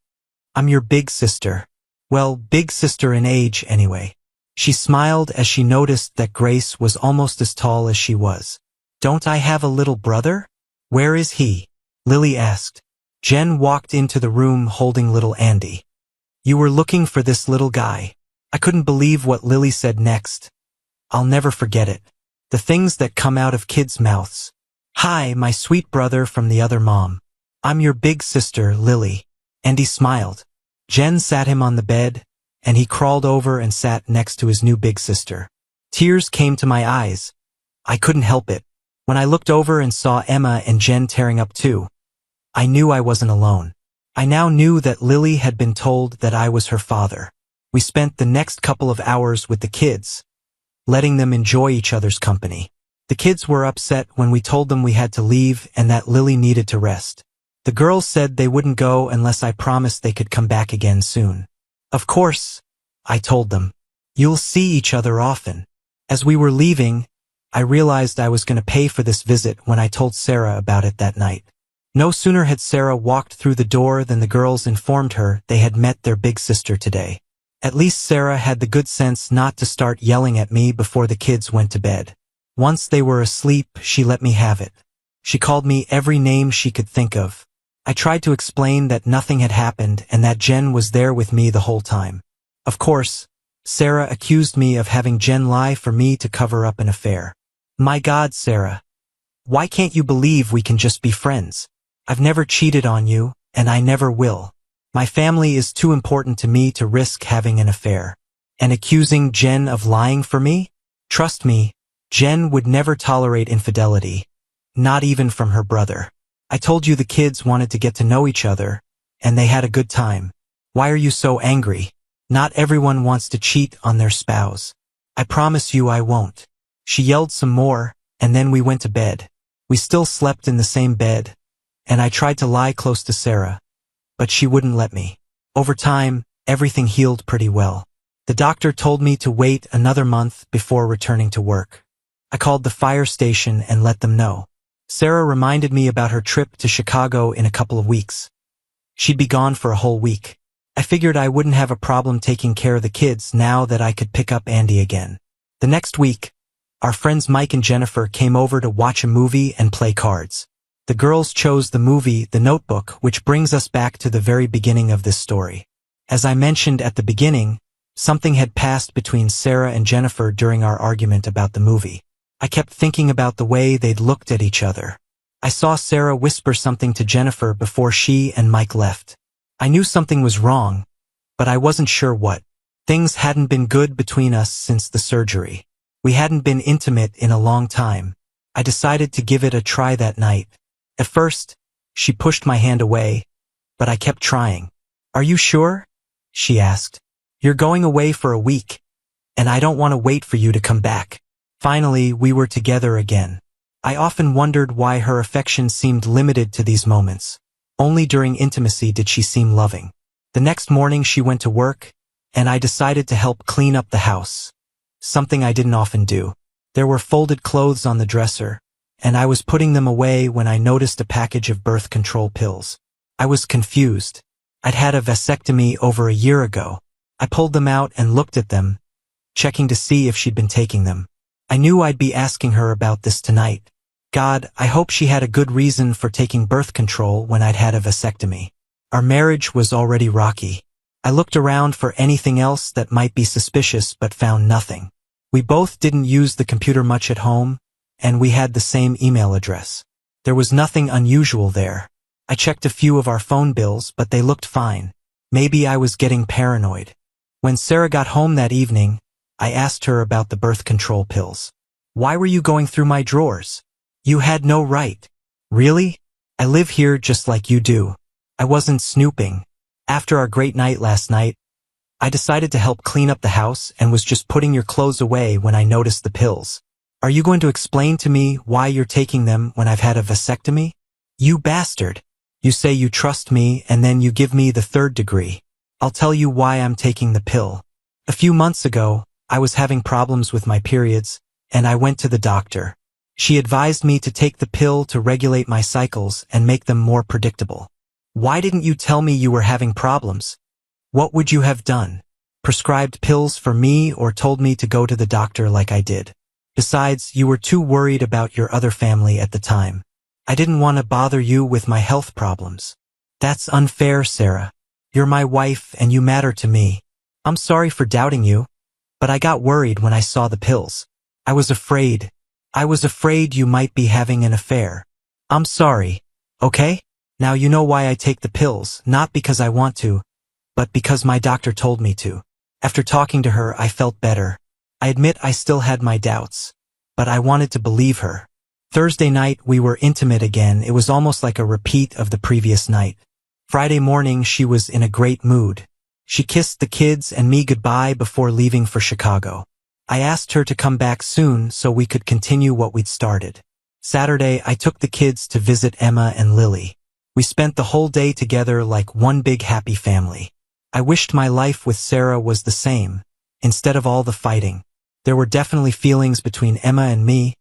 "I'm your big sister. Well, big sister in age anyway." She smiled as she noticed that Grace was almost as tall as she was. "Don't I have a little brother? Where is he?" Lily asked. Jen walked into the room holding little Andy. "You were looking for this little guy." I couldn't believe what Lily said next. I'll never forget it. The things that come out of kids' mouths. "Hi, my sweet brother from the other mom. I'm your big sister, Lily." Andy smiled. Jen sat him on the bed, and he crawled over and sat next to his new big sister. Tears came to my eyes. I couldn't help it. When I looked over and saw Emma and Jen tearing up too, I knew I wasn't alone. I now knew that Lily had been told that I was her father. We spent the next couple of hours with the kids, letting them enjoy each other's company. The kids were upset when we told them we had to leave and that Lily needed to rest. The girls said they wouldn't go unless I promised they could come back again soon. "Of course," I told them. "You'll see each other often." As we were leaving, I realized I was going to pay for this visit when I told Sarah about it that night. No sooner had Sarah walked through the door than the girls informed her they had met their big sister today. At least Sarah had the good sense not to start yelling at me before the kids went to bed. Once they were asleep, she let me have it. She called me every name she could think of. I tried to explain that nothing had happened and that Jen was there with me the whole time. Of course, Sarah accused me of having Jen lie for me to cover up an affair. "My God, Sarah. Why can't you believe we can just be friends? I've never cheated on you, and I never will. My family is too important to me to risk having an affair. And accusing Jen of lying for me? Trust me, Jen would never tolerate infidelity, not even from her brother. I told you the kids wanted to get to know each other, and they had a good time. Why are you so angry? Not everyone wants to cheat on their spouse. I promise you I won't." She yelled some more, and then we went to bed. We still slept in the same bed, and I tried to lie close to Sarah, but she wouldn't let me. Over time, everything healed pretty well. The doctor told me to wait another month before returning to work. I called the fire station and let them know. Sarah reminded me about her trip to Chicago in a couple of weeks. She'd be gone for a whole week. I figured I wouldn't have a problem taking care of the kids now that I could pick up Andy again. The next week, our friends Mike and Jennifer came over to watch a movie and play cards. The girls chose the movie The Notebook, which brings us back to the very beginning of this story. As I mentioned at the beginning, something had passed between Sarah and Jennifer during our argument about the movie. I kept thinking about the way they'd looked at each other. I saw Sarah whisper something to Jennifer before she and Mike left. I knew something was wrong, but I wasn't sure what. Things hadn't been good between us since the surgery. We hadn't been intimate in a long time. I decided to give it a try that night. At first, she pushed my hand away, but I kept trying. "Are you sure?" she asked. "You're going away for a week, and I don't want to wait for you to come back." Finally, we were together again. I often wondered why her affection seemed limited to these moments. Only during intimacy did she seem loving. The next morning she went to work, and I decided to help clean up the house. Something I didn't often do. There were folded clothes on the dresser, and I was putting them away when I noticed a package of birth control pills. I was confused. I'd had a vasectomy over a year ago. I pulled them out and looked at them, checking to see if she'd been taking them. I knew I'd be asking her about this tonight. God, I hope she had a good reason for taking birth control when I'd had a vasectomy. Our marriage was already rocky. I looked around for anything else that might be suspicious but found nothing. We both didn't use the computer much at home, and we had the same email address. There was nothing unusual there. I checked a few of our phone bills, but they looked fine. Maybe I was getting paranoid. When Sarah got home that evening, I asked her about the birth control pills. "Why were you going through my drawers? You had no right." "Really? I live here just like you do." I wasn't snooping. After our great night last night, I decided to help clean up the house and was just putting your clothes away when I noticed the pills. "Are you going to explain to me why you're taking them when I've had a vasectomy? You bastard. You say you trust me and then you give me the third degree. I'll tell you why I'm taking the pill. A few months ago, I was having problems with my periods, and I went to the doctor. She advised me to take the pill to regulate my cycles and make them more predictable. Why didn't you tell me you were having problems? What would you have done? Prescribed pills for me or told me to go to the doctor like I did? Besides, you were too worried about your other family at the time. I didn't want to bother you with my health problems." "That's unfair, Sarah. You're my wife and you matter to me. I'm sorry for doubting you, but I got worried when I saw the pills. I was afraid. I was afraid you might be having an affair. I'm sorry, okay? Now you know why I take the pills, not because I want to, but because my doctor told me to." After talking to her, I felt better. I admit I still had my doubts, but I wanted to believe her. Thursday night, we were intimate again. It was almost like a repeat of the previous night. Friday morning, she was in a great mood. She kissed the kids and me goodbye before leaving for Chicago. I asked her to come back soon so we could continue what we'd started. Saturday, I took the kids to visit Emma and Lily. We spent the whole day together like one big happy family. I wished my life with Sarah was the same, instead of all the fighting. There were definitely feelings between Emma and me,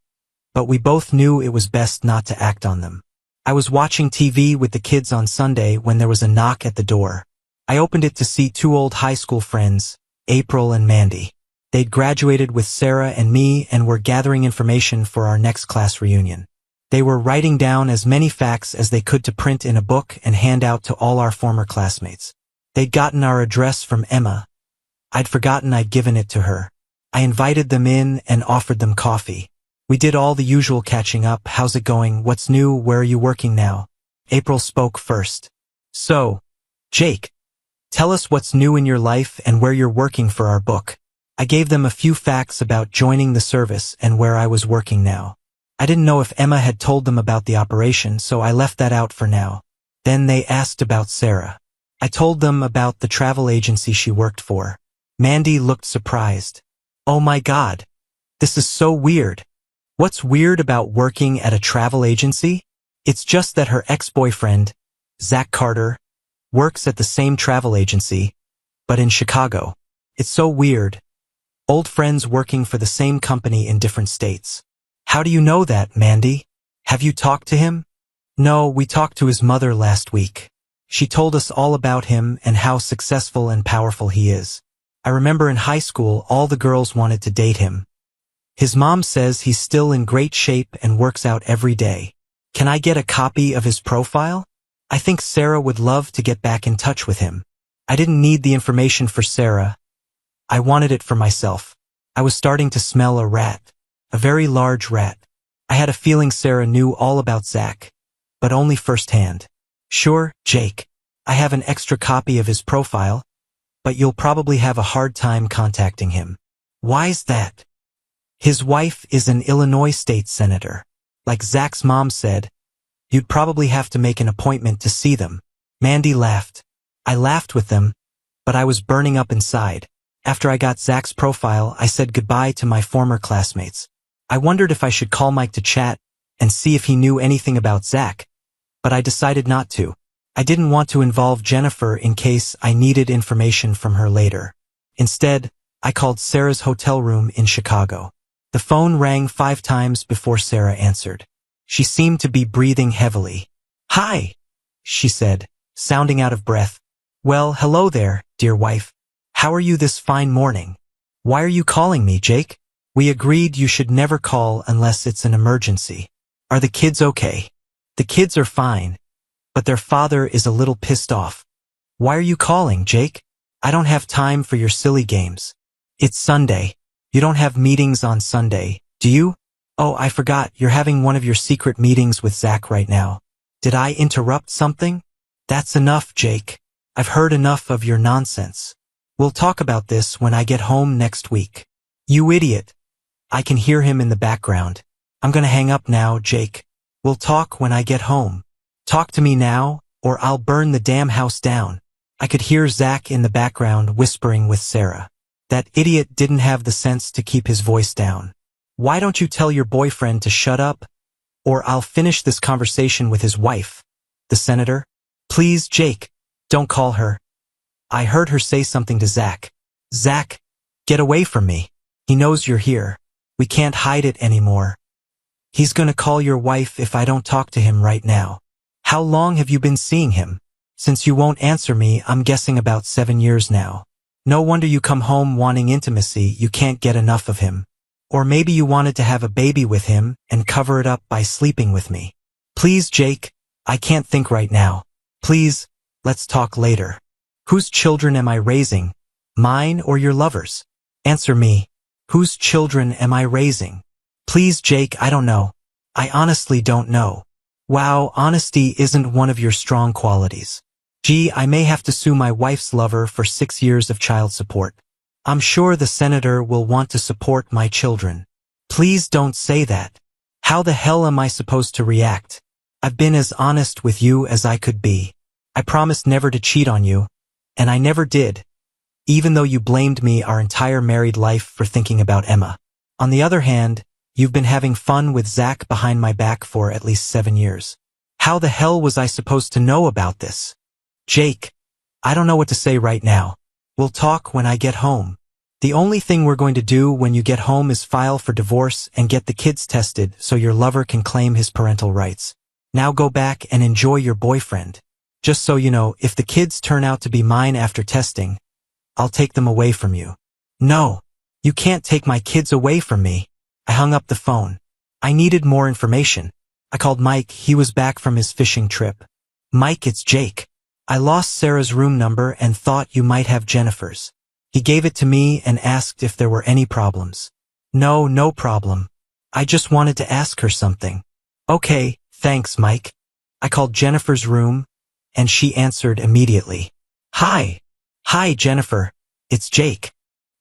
but we both knew it was best not to act on them. I was watching TV with the kids on Sunday when there was a knock at the door. I opened it to see two old high school friends, April and Mandy. They'd graduated with Sarah and me and were gathering information for our next class reunion. They were writing down as many facts as they could to print in a book and hand out to all our former classmates. They'd gotten our address from Emma. I'd forgotten I'd given it to her. I invited them in and offered them coffee. We did all the usual catching up. "How's it going? What's new? Where are you working now?" April spoke first. "So, Jake, tell us what's new in your life and where you're working for our book." I gave them a few facts about joining the service and where I was working now. I didn't know if Emma had told them about the operation, so I left that out for now. Then they asked about Sarah. I told them about the travel agency she worked for. Mandy looked surprised. "Oh my God, this is so weird." "What's weird about working at a travel agency?" "It's just that her ex-boyfriend, Zach Carter, works at the same travel agency, but in Chicago. It's so weird. Old friends working for the same company in different states." "How do you know that, Mandy? Have you talked to him?" "No, we talked to his mother last week. She told us all about him and how successful and powerful he is. I remember in high school all the girls wanted to date him. His mom says he's still in great shape and works out every day. Can I get a copy of his profile? I think Sarah would love to get back in touch with him. I didn't need the information for Sarah. I wanted it for myself. I was starting to smell a rat. A very large rat. I had a feeling Sarah knew all about Zach, but only firsthand. Sure, Jake. I have an extra copy of his profile, but you'll probably have a hard time contacting him. Why's that? His wife is an Illinois state senator. Like Zach's mom said, you'd probably have to make an appointment to see them. Mandy laughed. I laughed with them, but I was burning up inside. After I got Zach's profile, I said goodbye to my former classmates. I wondered if I should call Mike to chat and see if he knew anything about Zach, but I decided not to. I didn't want to involve Jennifer in case I needed information from her later. Instead, I called Sarah's hotel room in Chicago. The phone rang 5 times before Sarah answered. She seemed to be breathing heavily. "Hi," she said, sounding out of breath. "Well, hello there, dear wife. How are you this fine morning? Why are you calling me, Jake? We agreed you should never call unless it's an emergency. Are the kids okay?" "The kids are fine, but their father is a little pissed off." "Why are you calling, Jake?" "I don't have time for your silly games. It's Sunday. You don't have meetings on Sunday, do you?" "Oh, I forgot, you're having one of your secret meetings with Zach right now. Did I interrupt something?" "That's enough, Jake. I've heard enough of your nonsense. We'll talk about this when I get home next week." "You idiot." I can hear him in the background. "I'm gonna hang up now, Jake. We'll talk when I get home." "Talk to me now, or I'll burn the damn house down." I could hear Zach in the background whispering with Sarah. That idiot didn't have the sense to keep his voice down. "Why don't you tell your boyfriend to shut up, or I'll finish this conversation with his wife, the senator?" "Please, Jake, don't call her." I heard her say something to Zach. "Zach, get away from me. He knows you're here. We can't hide it anymore. He's gonna call your wife if I don't talk to him right now." "How long have you been seeing him?" "Since you won't answer me, I'm guessing about 7 years now." "No wonder you come home wanting intimacy, you can't get enough of him. Or maybe you wanted to have a baby with him and cover it up by sleeping with me." "Please, Jake, I can't think right now. Please, let's talk later." "Whose children am I raising? Mine or your lover's? Answer me. Whose children am I raising?" "Please, Jake, I don't know. I honestly don't know." "Wow, honesty isn't one of your strong qualities." "Gee, I may have to sue my wife's lover for 6 years of child support. I'm sure the senator will want to support my children." "Please don't say that. How the hell am I supposed to react? I've been as honest with you as I could be. I promised never to cheat on you, and I never did. Even though you blamed me our entire married life for thinking about Emma. On the other hand, you've been having fun with Zach behind my back for at least 7 years. How the hell was I supposed to know about this?" "Jake, I don't know what to say right now. We'll talk when I get home. The only thing we're going to do when you get home is file for divorce and get the kids tested so your lover can claim his parental rights. Now go back and enjoy your boyfriend. Just so you know, if the kids turn out to be mine after testing, I'll take them away from you." "No, you can't take my kids away from me." I hung up the phone. I needed more information. I called Mike. He was back from his fishing trip. "Mike, it's Jake. I lost Sarah's room number and thought you might have Jennifer's. He gave it to me and asked if there were any problems." No problem. I just wanted to ask her something." "Okay, thanks, Mike." I called Jennifer's room, and she answered immediately. "Hi. Hi, Jennifer. It's Jake."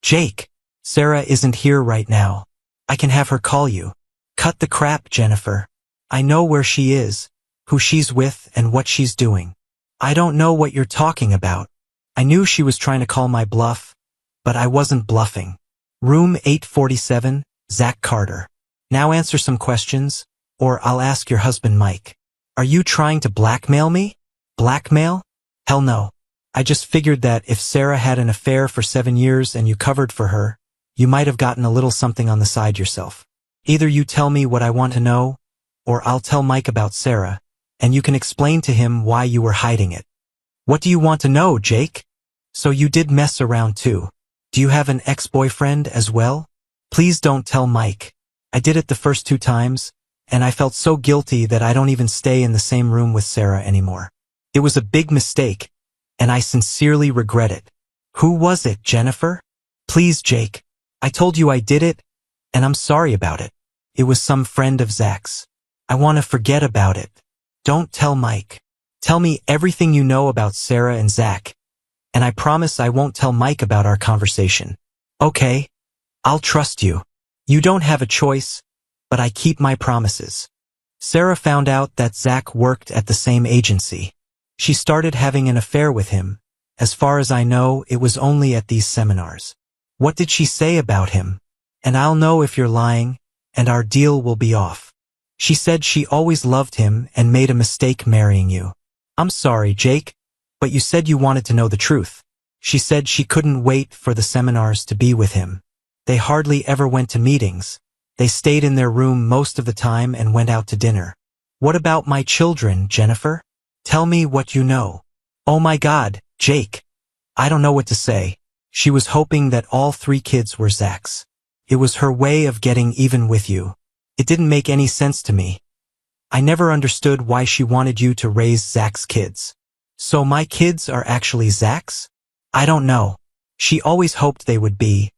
"Jake, Sarah isn't here right now. I can have her call you." "Cut the crap, Jennifer. I know where she is, who she's with, and what she's doing. I don't know what you're talking about." I knew she was trying to call my bluff, but I wasn't bluffing. Room 847, Zach Carter. "Now answer some questions, or I'll ask your husband Mike." "Are you trying to blackmail me?" "Blackmail? Hell no. I just figured that if Sarah had an affair for 7 years and you covered for her, you might have gotten a little something on the side yourself. Either you tell me what I want to know, or I'll tell Mike about Sarah, and you can explain to him why you were hiding it." What do you want to know, Jake? So you did mess around too. Do you have an ex-boyfriend as well? Please don't tell Mike. I did it the first 2 times, and I felt so guilty that I don't even stay in the same room with Sarah anymore. It was a big mistake, and I sincerely regret it. Who was it, Jennifer? Please, Jake. I told you I did it, and I'm sorry about it. It was some friend of Zach's. I want to forget about it. Don't tell Mike. Tell me everything you know about Sarah and Zach, and I promise I won't tell Mike about our conversation. Okay? I'll trust you. You don't have a choice, but I keep my promises. Sarah found out that Zach worked at the same agency. She started having an affair with him. As far as I know, it was only at these seminars. What did she say about him? And I'll know if you're lying, and our deal will be off. She said she always loved him and made a mistake marrying you. I'm sorry, Jake, but you said you wanted to know the truth. She said she couldn't wait for the seminars to be with him. They hardly ever went to meetings. They stayed in their room most of the time and went out to dinner. What about my children, Jennifer? Tell me what you know. Oh my God, Jake. I don't know what to say. She was hoping that all 3 kids were Zach's. It was her way of getting even with you. It didn't make any sense to me. I never understood why she wanted you to raise Zach's kids. So my kids are actually Zach's? I don't know. She always hoped they would be,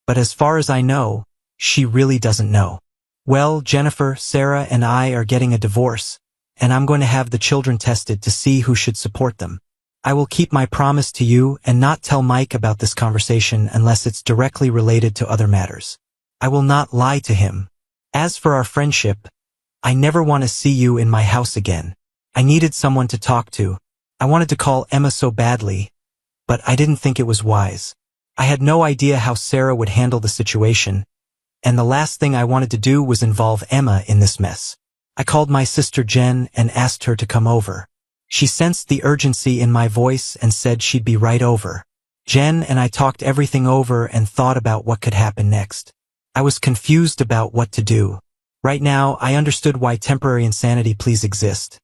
but as far as I know, she really doesn't know. Well, Jennifer, Sarah and I are getting a divorce, and I'm going to have the children tested to see who should support them. I will keep my promise to you and not tell Mike about this conversation unless it's directly related to other matters. I will not lie to him. As for our friendship, I never want to see you in my house again. I needed someone to talk to. I wanted to call Emma so badly, but I didn't think it was wise. I had no idea how Sarah would handle the situation, and the last thing I wanted to do was involve Emma in this mess. I called my sister Jen and asked her to come over. She sensed the urgency in my voice and said she'd be right over. Jen and I talked everything over and thought about what could happen next. I was confused about what to do. Right now, I understood why temporary insanity pleas exist.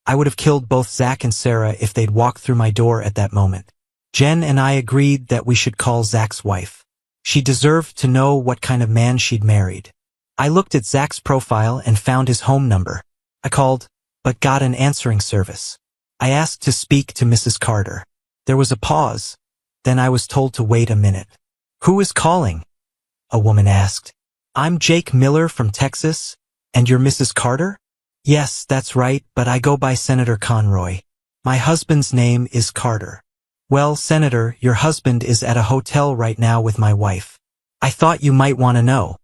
I would have killed both Zach and Sarah if they'd walked through my door at that moment. Jen and I agreed that we should call Zach's wife. She deserved to know what kind of man she'd married. I looked at Zach's profile and found his home number. I called, but got an answering service. I asked to speak to Mrs. Carter. There was a pause. Then I was told to wait a minute. Who is calling? A woman asked. I'm Jake Miller from Texas, and you're Mrs. Carter? Yes, that's right, but I go by Senator Conroy. My husband's name is Carter. Well, Senator, your husband is at a hotel right now with my wife. I thought you might want to know.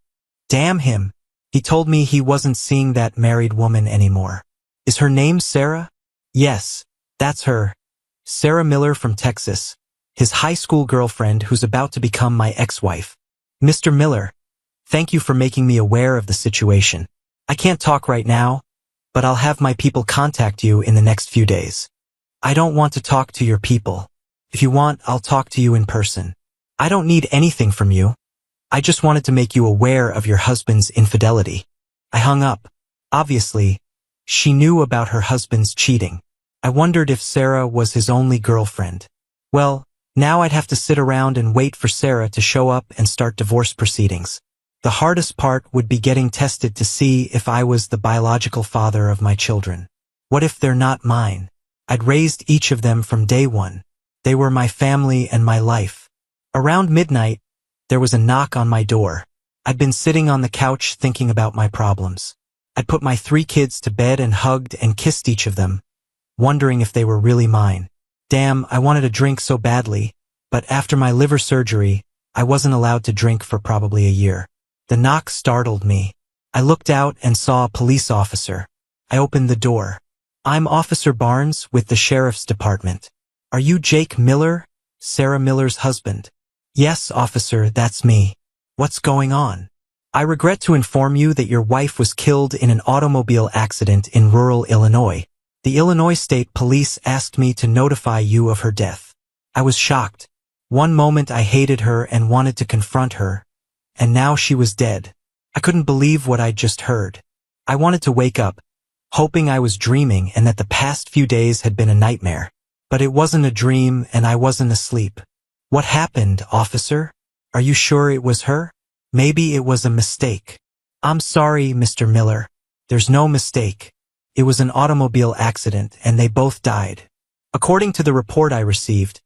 Damn him. He told me he wasn't seeing that married woman anymore. Is her name Sarah? Yes, that's her. Sarah Miller from Texas, his high school girlfriend who's about to become my ex-wife. Mr. Miller, thank you for making me aware of the situation. I can't talk right now, but I'll have my people contact you in the next few days. I don't want to talk to your people. If you want, I'll talk to you in person. I don't need anything from you. I just wanted to make you aware of your husband's infidelity. I hung up. Obviously, she knew about her husband's cheating. I wondered if Sarah was his only girlfriend. Well, now I'd have to sit around and wait for Sarah to show up and start divorce proceedings. The hardest part would be getting tested to see if I was the biological father of my children. What if they're not mine? I'd raised each of them from day one. They were my family and my life. Around midnight, there was a knock on my door. I'd been sitting on the couch thinking about my problems. I'd put my 3 kids to bed and hugged and kissed each of them, wondering if they were really mine. Damn, I wanted a drink so badly, but after my liver surgery, I wasn't allowed to drink for probably a year. The knock startled me. I looked out and saw a police officer. I opened the door. I'm Officer Barnes with the Sheriff's Department. Are you Jake Miller, Sarah Miller's husband? Yes, officer, that's me. What's going on? I regret to inform you that your wife was killed in an automobile accident in rural Illinois. The Illinois State Police asked me to notify you of her death. I was shocked. One moment I hated her and wanted to confront her, and now she was dead. I couldn't believe what I'd just heard. I wanted to wake up, hoping I was dreaming and that the past few days had been a nightmare. But it wasn't a dream and I wasn't asleep. What happened, officer? Are you sure it was her? Maybe it was a mistake. I'm sorry, Mr. Miller. There's no mistake. It was an automobile accident and they both died. According to the report I received,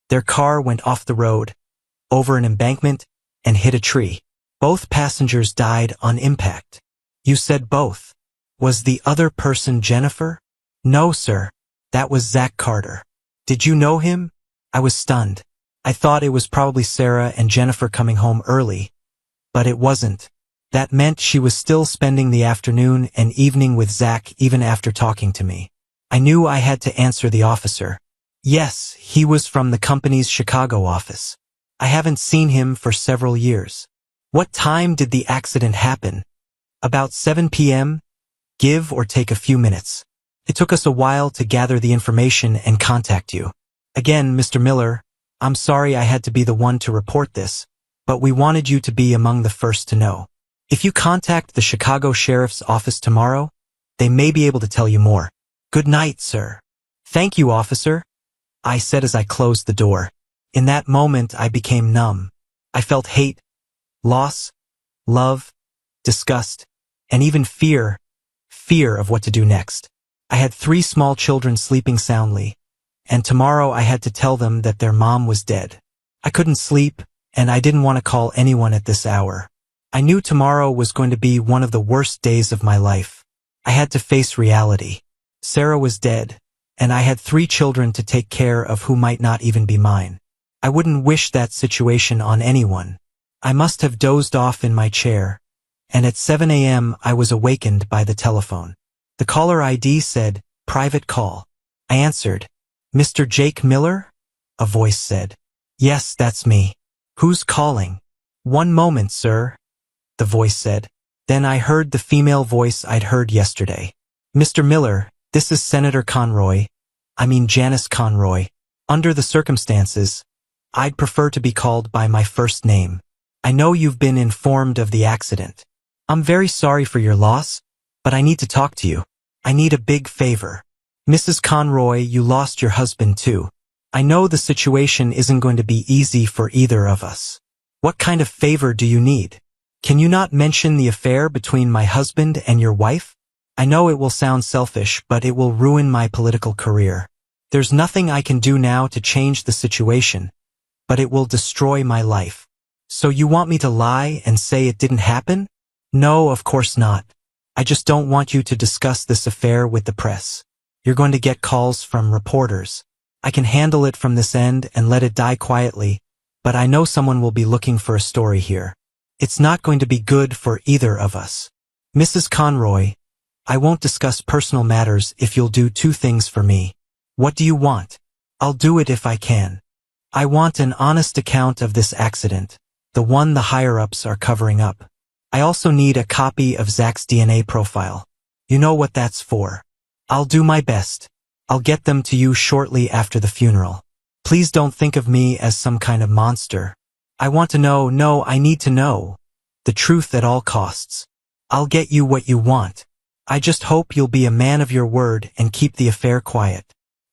their car went off the road, over an embankment, and hit a tree. Both passengers died on impact. You said both. Was the other person Jennifer? No, sir. That was Zach Carter. Did you know him? I was stunned. I thought it was probably Sarah and Jennifer coming home early. But it wasn't. That meant she was still spending the afternoon and evening with Zach even after talking to me. I knew I had to answer the officer. Yes, he was from the company's Chicago office. I haven't seen him for several years. What time did the accident happen? About 7 p.m., give or take a few minutes. It took us a while to gather the information and contact you. Again, Mr. Miller, I'm sorry I had to be the one to report this, but we wanted you to be among the first to know. If you contact the Chicago Sheriff's Office tomorrow, they may be able to tell you more. Good night, sir. Thank you, officer, I said as I closed the door. In that moment, I became numb. I felt hate, loss, love, disgust, and even fear of what to do next. I had 3 small children sleeping soundly, and tomorrow I had to tell them that their mom was dead. I couldn't sleep, and I didn't want to call anyone at this hour. I knew tomorrow was going to be one of the worst days of my life. I had to face reality. Sarah was dead, and I had 3 children to take care of who might not even be mine. I wouldn't wish that situation on anyone. I must have dozed off in my chair, and at 7 a.m. I was awakened by the telephone. The caller ID said, "Private call." I answered. "Mr. Jake Miller?" a voice said. "Yes, that's me." "Who's calling?" "One moment, sir," the voice said. Then I heard the female voice I'd heard yesterday. "Mr. Miller, this is Senator Janice Conroy. Under the circumstances, I'd prefer to be called by my first name. I know you've been informed of the accident. I'm very sorry for your loss, but I need to talk to you. I need a big favor. Mrs. Conroy, you lost your husband too. I know the situation isn't going to be easy for either of us. What kind of favor do you need? Can you not mention the affair between my husband and your wife? I know it will sound selfish, but it will ruin my political career. There's nothing I can do now to change the situation, but it will destroy my life. So you want me to lie and say it didn't happen? No, of course not. I just don't want you to discuss this affair with the press. You're going to get calls from reporters. I can handle it from this end and let it die quietly, but I know someone will be looking for a story here. It's not going to be good for either of us. Mrs. Conroy, I won't discuss personal matters if you'll do 2 things for me. What do you want? I'll do it if I can. I want an honest account of this accident, the one the higher-ups are covering up. I also need a copy of Zach's DNA profile. You know what that's for. I'll do my best. I'll get them to you shortly after the funeral. Please don't think of me as some kind of monster. I want to know, no, I need to know, the truth at all costs. I'll get you what you want. I just hope you'll be a man of your word and keep the affair quiet.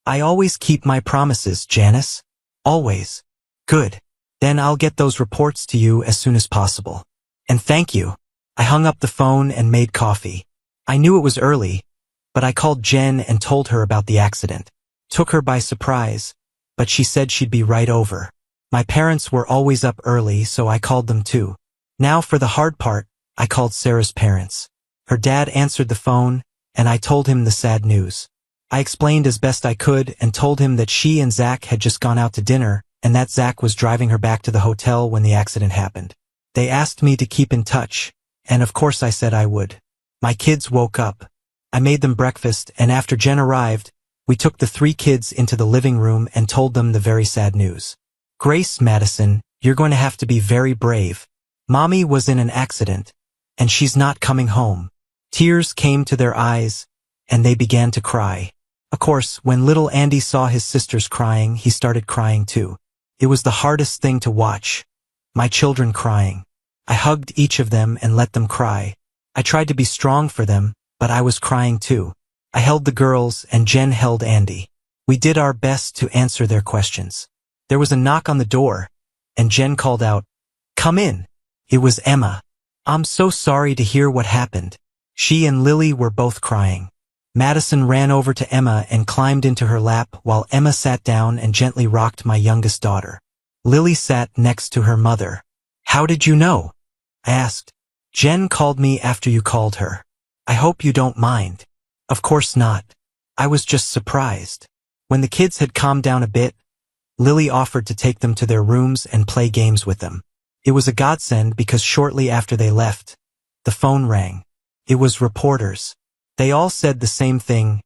I always keep my promises, Janice. Always. Good. Then I'll get those reports to you as soon as possible. And thank you. I hung up the phone and made coffee. I knew it was early, but I called Jen and told her about the accident. Took her by surprise, but she said she'd be right over. My parents were always up early, so I called them too. Now for the hard part, I called Sarah's parents. Her dad answered the phone, and I told him the sad news. I explained as best I could and told him that she and Zach had just gone out to dinner and that Zach was driving her back to the hotel when the accident happened. They asked me to keep in touch, and of course I said I would. My kids woke up. I made them breakfast, and after Jen arrived, we took the 3 kids into the living room and told them the very sad news. Grace, Madison, you're going to have to be very brave. Mommy was in an accident, and she's not coming home. Tears came to their eyes, and they began to cry. Of course, when little Andy saw his sisters crying, he started crying too. It was the hardest thing to watch. My children crying. I hugged each of them and let them cry. I tried to be strong for them, but I was crying too. I held the girls and Jen held Andy. We did our best to answer their questions. There was a knock on the door, and Jen called out, "Come in." It was Emma. "I'm so sorry to hear what happened." She and Lily were both crying. Madison ran over to Emma and climbed into her lap while Emma sat down and gently rocked my youngest daughter. Lily sat next to her mother. "How did you know?" I asked. "Jen called me after you called her. I hope you don't mind." "Of course not. I was just surprised." When the kids had calmed down a bit, Lily offered to take them to their rooms and play games with them. It was a godsend because shortly after they left, the phone rang. It was reporters. They all said the same thing: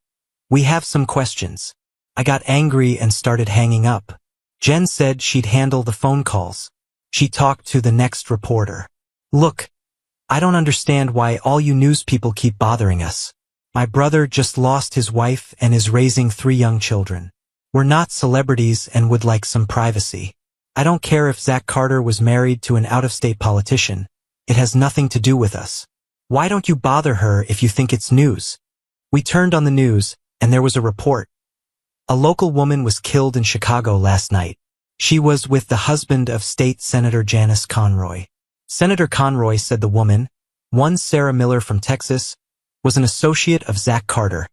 "We have some questions." I got angry and started hanging up. Jen said she'd handle the phone calls. She talked to the next reporter. "Look, I don't understand why all you news people keep bothering us. My brother just lost his wife and is raising 3 young children. We're not celebrities and would like some privacy. I don't care if Zach Carter was married to an out-of-state politician. It has nothing to do with us. Why don't you bother her if you think it's news?" We turned on the news, and there was a report. A local woman was killed in Chicago last night. She was with the husband of State Senator Janice Conroy. Senator Conroy said the woman, one Sarah Miller from Texas, was an associate of Zach Carter,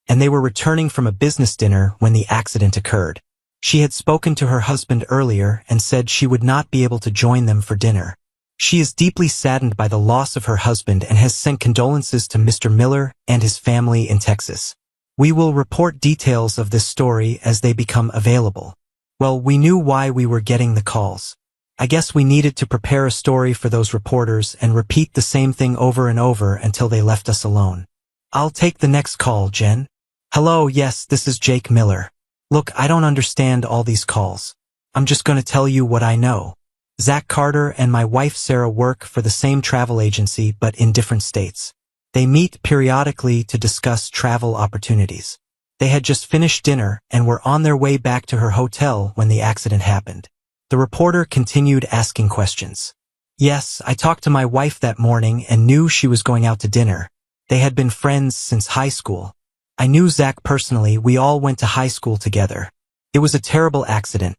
and they were returning from a business dinner when the accident occurred. She had spoken to her husband earlier and said she would not be able to join them for dinner. She is deeply saddened by the loss of her husband and has sent condolences to Mr. Miller and his family in Texas. We will report details of this story as they become available. Well, we knew why we were getting the calls. I guess we needed to prepare a story for those reporters and repeat the same thing over and over until they left us alone. "I'll take the next call, Jen." "Hello, yes, this is Jake Miller. Look, I don't understand all these calls. I'm just going to tell you what I know. Zach Carter and my wife Sarah work for the same travel agency but in different states. They meet periodically to discuss travel opportunities. They had just finished dinner and were on their way back to her hotel when the accident happened." The reporter continued asking questions. "Yes, I talked to my wife that morning and knew she was going out to dinner. They had been friends since high school. I knew Zach personally. We all went to high school together. It was a terrible accident,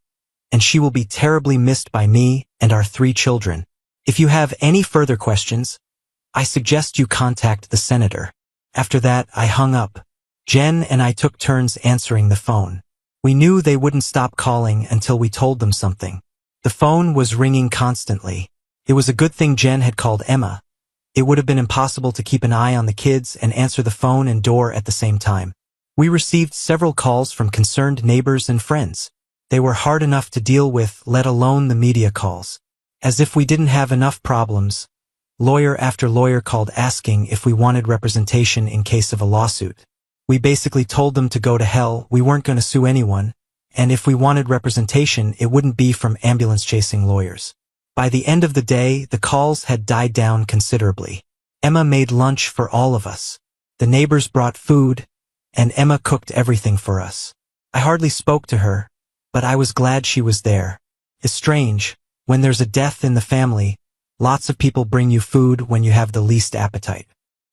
and she will be terribly missed by me and our 3 children. If you have any further questions, I suggest you contact the senator." After that, I hung up. Jen and I took turns answering the phone. We knew they wouldn't stop calling until we told them something. The phone was ringing constantly. It was a good thing Jen had called Emma. It would have been impossible to keep an eye on the kids and answer the phone and door at the same time. We received several calls from concerned neighbors and friends. They were hard enough to deal with, let alone the media calls. As if we didn't have enough problems, lawyer after lawyer called asking if we wanted representation in case of a lawsuit. We basically told them to go to hell. We weren't going to sue anyone, and if we wanted representation, it wouldn't be from ambulance-chasing lawyers. By the end of the day, the calls had died down considerably. Emma made lunch for all of us. The neighbors brought food, and Emma cooked everything for us. I hardly spoke to her, but I was glad she was there. It's strange, when there's a death in the family, lots of people bring you food when you have the least appetite.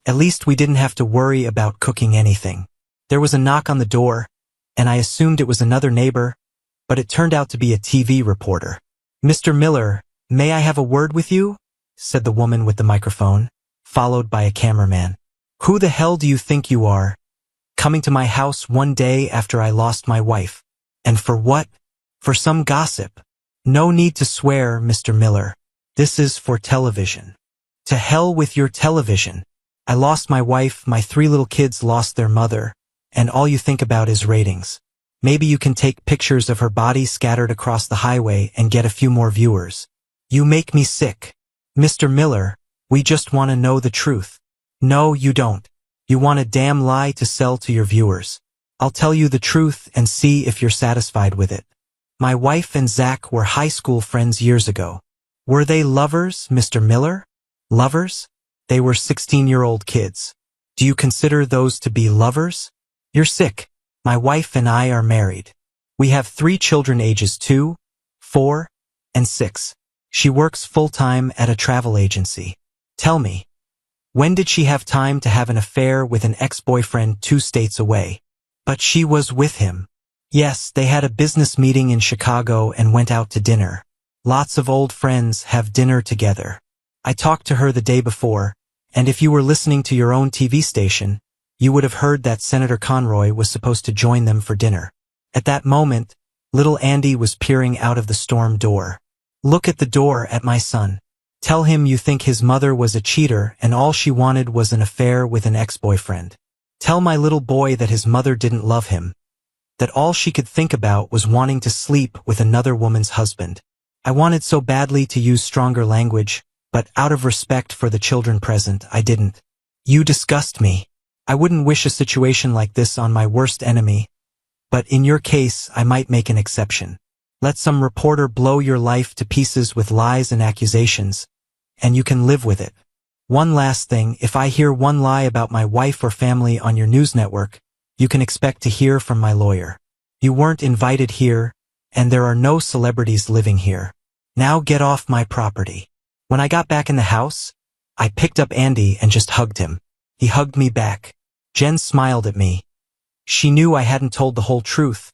At least we didn't have to worry about cooking anything. There was a knock on the door, and I assumed it was another neighbor, but it turned out to be a TV reporter. "Mr. Miller, may I have a word with you?" said the woman with the microphone, followed by a cameraman. "Who the hell do you think you are, coming to my house one day after I lost my wife? And for what? For some gossip. No need to swear, Mr. Miller. This is for television." "To hell with your television. I lost my wife, my 3 little kids lost their mother, and all you think about is ratings. Maybe you can take pictures of her body scattered across the highway and get a few more viewers. You make me sick. Mr. Miller, we just want to know the truth." "No, you don't. You want a damn lie to sell to your viewers. I'll tell you the truth and see if you're satisfied with it. My wife and Zach were high school friends years ago." "Were they lovers, Mr. Miller? Lovers? They were 16-year-old kids. Do you consider those to be lovers? You're sick. My wife and I are married. We have 3 children ages 2, 4, and 6. She works full-time at a travel agency. Tell me, when did she have time to have an affair with an ex-boyfriend 2 states away? But she was with him. Yes, they had a business meeting in Chicago and went out to dinner. Lots of old friends have dinner together. I talked to her the day before, and if you were listening to your own TV station, you would have heard that Senator Conroy was supposed to join them for dinner. At that moment, little Andy was peering out of the storm door. Look at the door at my son. Tell him you think his mother was a cheater and all she wanted was an affair with an ex-boyfriend. Tell my little boy that his mother didn't love him, that all she could think about was wanting to sleep with another woman's husband. I wanted so badly to use stronger language, but out of respect for the children present, I didn't. You disgust me. I wouldn't wish a situation like this on my worst enemy, but in your case, I might make an exception. Let some reporter blow your life to pieces with lies and accusations, and you can live with it. One last thing, if I hear one lie about my wife or family on your news network, you can expect to hear from my lawyer. You weren't invited here, and there are no celebrities living here. Now get off my property. When I got back in the house, I picked up Andy and just hugged him. He hugged me back. Jen smiled at me. She knew I hadn't told the whole truth,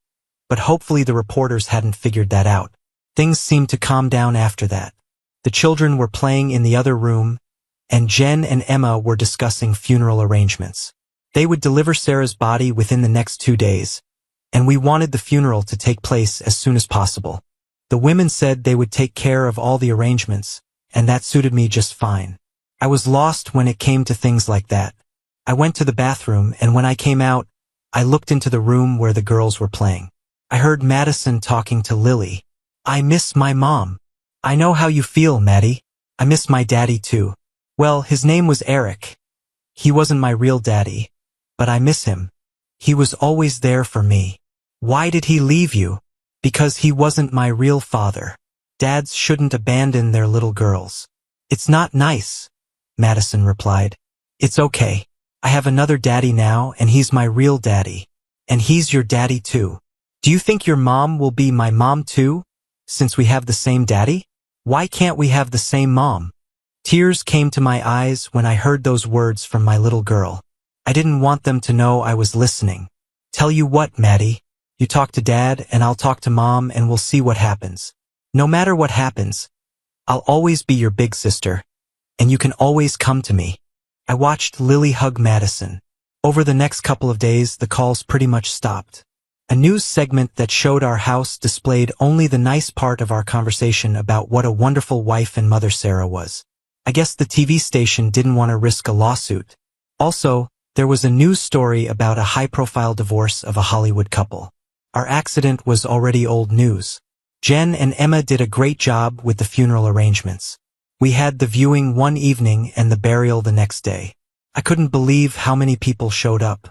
but hopefully the reporters hadn't figured that out. Things seemed to calm down after that. The children were playing in the other room, and Jen and Emma were discussing funeral arrangements. They would deliver Sarah's body within the next 2 days, and we wanted the funeral to take place as soon as possible. The women said they would take care of all the arrangements, and that suited me just fine. I was lost when it came to things like that. I went to the bathroom, and when I came out, I looked into the room where the girls were playing. I heard Madison talking to Lily. I miss my mom. I know how you feel, Maddie. I miss my daddy too. Well, his name was Eric. He wasn't my real daddy, but I miss him. He was always there for me. Why did he leave you? Because he wasn't my real father. Dads shouldn't abandon their little girls. It's not nice, Madison replied. It's okay. I have another daddy now, and he's my real daddy. And he's your daddy too. Do you think your mom will be my mom too, since we have the same daddy? Why can't we have the same mom? Tears came to my eyes when I heard those words from my little girl. I didn't want them to know I was listening. Tell you what, Maddie, you talk to Dad and I'll talk to Mom and we'll see what happens. No matter what happens, I'll always be your big sister, and you can always come to me. I watched Lily hug Madison. Over the next couple of days, the calls pretty much stopped. A news segment that showed our house displayed only the nice part of our conversation about what a wonderful wife and mother Sarah was. I guess the TV station didn't want to risk a lawsuit. Also, there was a news story about a high-profile divorce of a Hollywood couple. Our accident was already old news. Jen and Emma did a great job with the funeral arrangements. We had the viewing one evening and the burial the next day. I couldn't believe how many people showed up.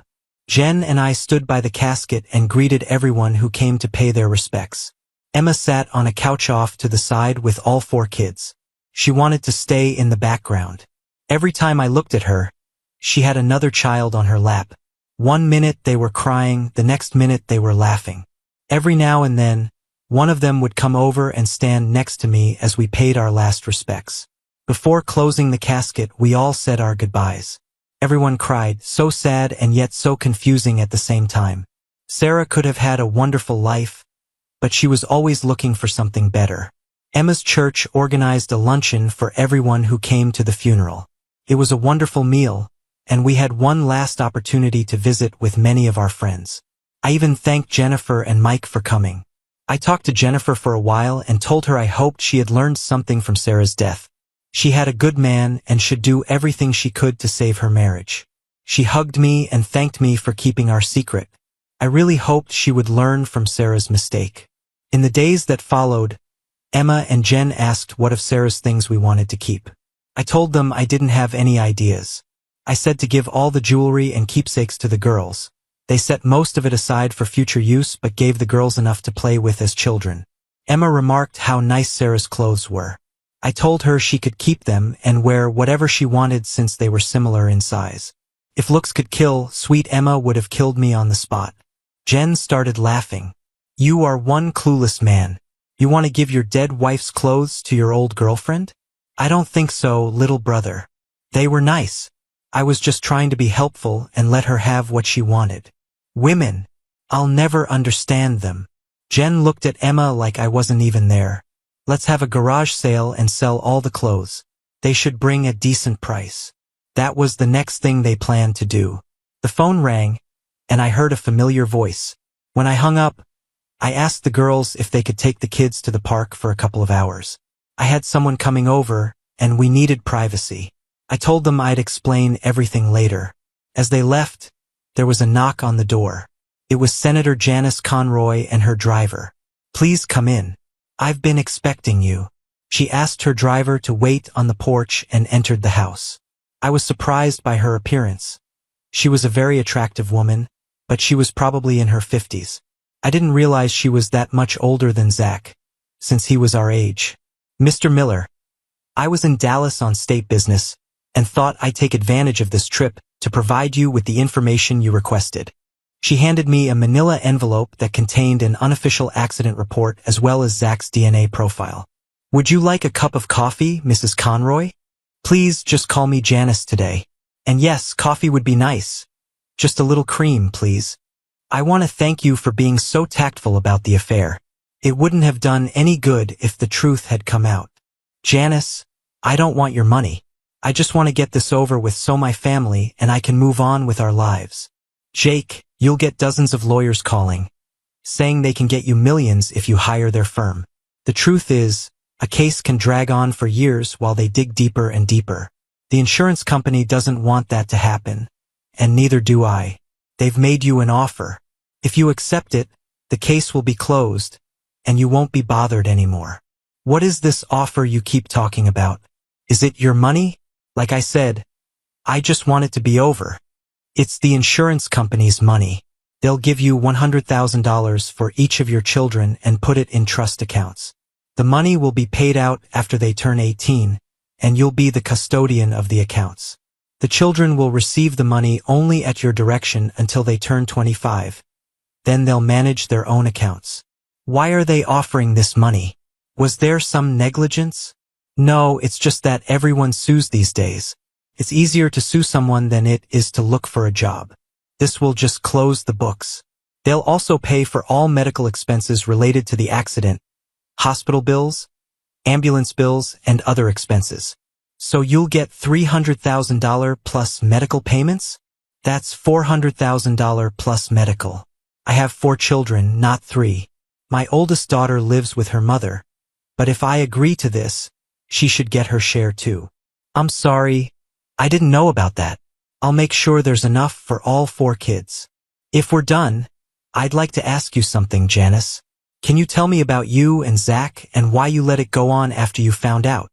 Jen and I stood by the casket and greeted everyone who came to pay their respects. Emma sat on a couch off to the side with all 4 kids. She wanted to stay in the background. Every time I looked at her, she had another child on her lap. One minute they were crying, the next minute they were laughing. Every now and then, one of them would come over and stand next to me as we paid our last respects. Before closing the casket, we all said our goodbyes. Everyone cried, so sad and yet so confusing at the same time. Sarah could have had a wonderful life, but she was always looking for something better. Emma's church organized a luncheon for everyone who came to the funeral. It was a wonderful meal, and we had one last opportunity to visit with many of our friends. I even thanked Jennifer and Mike for coming. I talked to Jennifer for a while and told her I hoped she had learned something from Sarah's death. She had a good man and should do everything she could to save her marriage. She hugged me and thanked me for keeping our secret. I really hoped she would learn from Sarah's mistake. In the days that followed, Emma and Jen asked what of Sarah's things we wanted to keep. I told them I didn't have any ideas. I said to give all the jewelry and keepsakes to the girls. They set most of it aside for future use but gave the girls enough to play with as children. Emma remarked how nice Sarah's clothes were. I told her she could keep them and wear whatever she wanted since they were similar in size. If looks could kill, sweet Emma would have killed me on the spot. Jen started laughing. You are one clueless man. You want to give your dead wife's clothes to your old girlfriend? I don't think so, little brother. They were nice. I was just trying to be helpful and let her have what she wanted. Women. I'll never understand them. Jen looked at Emma like I wasn't even there. Let's have a garage sale and sell all the clothes. They should bring a decent price. That was the next thing they planned to do. The phone rang, and I heard a familiar voice. When I hung up, I asked the girls if they could take the kids to the park for a couple of hours. I had someone coming over, and we needed privacy. I told them I'd explain everything later. As they left, there was a knock on the door. It was Senator Janice Conroy and her driver. Please come in. I've been expecting you. She asked her driver to wait on the porch and entered the house. I was surprised by her appearance. She was a very attractive woman, but she was probably in her 50s. I didn't realize she was that much older than Zach, since he was our age. Mr. Miller, I was in Dallas on state business and thought I'd take advantage of this trip to provide you with the information you requested. She handed me a manila envelope that contained an unofficial accident report as well as Zach's DNA profile. Would you like a cup of coffee, Mrs. Conroy? Please just call me Janice today. And yes, coffee would be nice. Just a little cream, please. I want to thank you for being so tactful about the affair. It wouldn't have done any good if the truth had come out. Janice, I don't want your money. I just want to get this over with so my family and I can move on with our lives. Jake, you'll get dozens of lawyers calling, saying they can get you millions if you hire their firm. The truth is, a case can drag on for years while they dig deeper and deeper. The insurance company doesn't want that to happen, and neither do I. They've made you an offer. If you accept it, the case will be closed, and you won't be bothered anymore. What is this offer you keep talking about? Is it your money? Like I said, I just want it to be over. It's the insurance company's money. They'll give you $100,000 for each of your children and put it in trust accounts. The money will be paid out after they turn 18, and you'll be the custodian of the accounts. The children will receive the money only at your direction until they turn 25. Then they'll manage their own accounts. Why are they offering this money? Was there some negligence? No, it's just that everyone sues these days. It's easier to sue someone than it is to look for a job. This will just close the books. They'll also pay for all medical expenses related to the accident, hospital bills, ambulance bills, and other expenses. So you'll get $300,000 plus medical payments? That's $400,000 plus medical. I have 4 children, not 3. My oldest daughter lives with her mother, but if I agree to this, she should get her share too. I'm sorry, I didn't know about that. I'll make sure there's enough for all 4 kids. If we're done, I'd like to ask you something, Janice. Can you tell me about you and Zach and why you let it go on after you found out?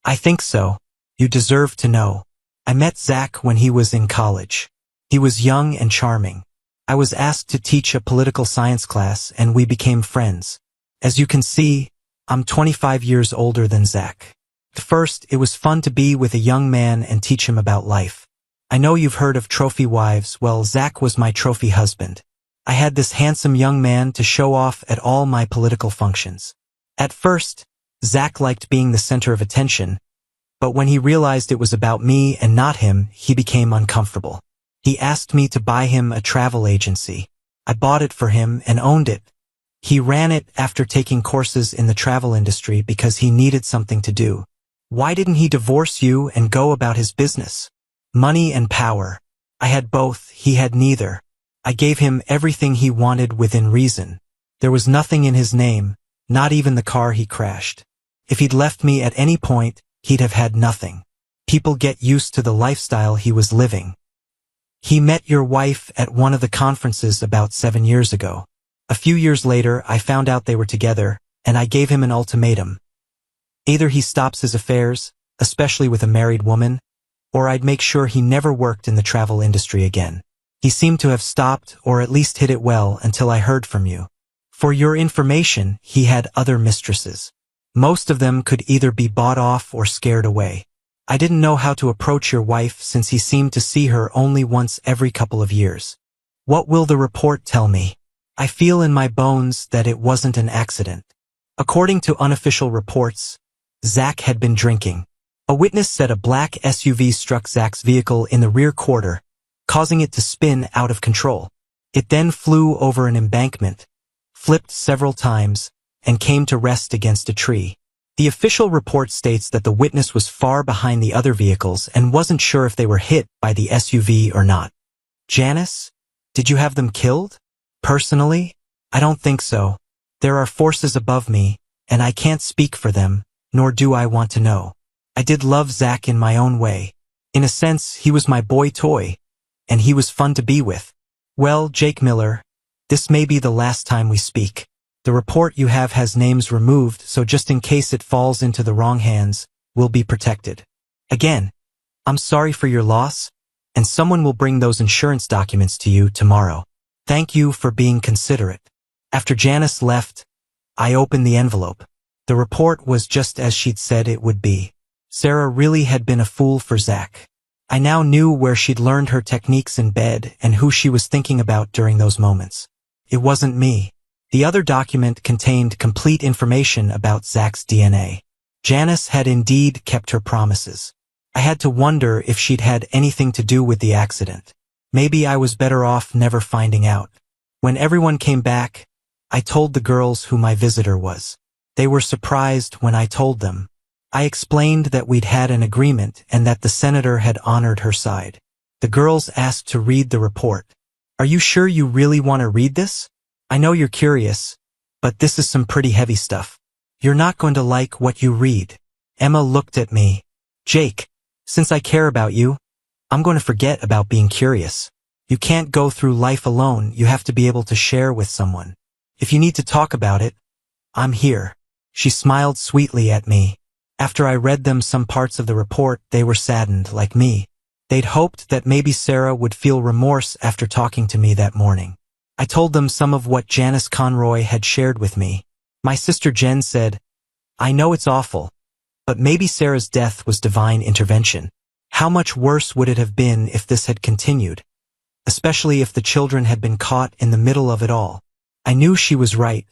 I think so. You deserve to know. I met Zach when he was in college. He was young and charming. I was asked to teach a political science class and we became friends. As you can see, I'm 25 years older than Zach. At first, it was fun to be with a young man and teach him about life. I know you've heard of trophy wives. Well, Zach was my trophy husband. I had this handsome young man to show off at all my political functions. At first, Zach liked being the center of attention, but when he realized it was about me and not him, he became uncomfortable. He asked me to buy him a travel agency. I bought it for him and owned it. He ran it after taking courses in the travel industry because he needed something to do. Why didn't he divorce you and go about his business? Money and power. I had both, he had neither. I gave him everything he wanted within reason. There was nothing in his name, not even the car he crashed. If he'd left me at any point, he'd have had nothing. People get used to the lifestyle he was living. He met your wife at one of the conferences about 7 years ago. A few years later, I found out they were together, and I gave him an ultimatum. Either he stops his affairs, especially with a married woman, or I'd make sure he never worked in the travel industry again. He seemed to have stopped, or at least hid it well, until I heard from you. For your information, he had other mistresses. Most of them could either be bought off or scared away. I didn't know how to approach your wife since he seemed to see her only once every couple of years. What will the report tell me? I feel in my bones that it wasn't an accident. According to unofficial reports, Zach had been drinking. A witness said a black SUV struck Zach's vehicle in the rear quarter, causing it to spin out of control. It then flew over an embankment, flipped several times, and came to rest against a tree. The official report states that the witness was far behind the other vehicles and wasn't sure if they were hit by the SUV or not. Janice, did you have them killed? Personally, I don't think so. There are forces above me, and I can't speak for them, nor do I want to know. I did love Zach in my own way. In a sense, he was my boy toy, and he was fun to be with. Well, Jake Miller, this may be the last time we speak. The report you have has names removed, so just in case it falls into the wrong hands, we'll be protected. Again, I'm sorry for your loss, and someone will bring those insurance documents to you tomorrow. Thank you for being considerate. After Janice left, I opened the envelope. The report was just as she'd said it would be. Sarah really had been a fool for Zach. I now knew where she'd learned her techniques in bed and who she was thinking about during those moments. It wasn't me. The other document contained complete information about Zach's DNA. Janice had indeed kept her promises. I had to wonder if she'd had anything to do with the accident. Maybe I was better off never finding out. When everyone came back, I told the girls who my visitor was. They were surprised when I told them. I explained that we'd had an agreement and that the senator had honored her side. The girls asked to read the report. Are you sure you really want to read this? I know you're curious, but this is some pretty heavy stuff. You're not going to like what you read. Emma looked at me. Jake, since I care about you, I'm going to forget about being curious. You can't go through life alone. You have to be able to share with someone. If you need to talk about it, I'm here. She smiled sweetly at me. After I read them some parts of the report, they were saddened, like me. They'd hoped that maybe Sarah would feel remorse after talking to me that morning. I told them some of what Janice Conroy had shared with me. My sister Jen said, I know it's awful, but maybe Sarah's death was divine intervention. How much worse would it have been if this had continued? Especially if the children had been caught in the middle of it all. I knew she was right,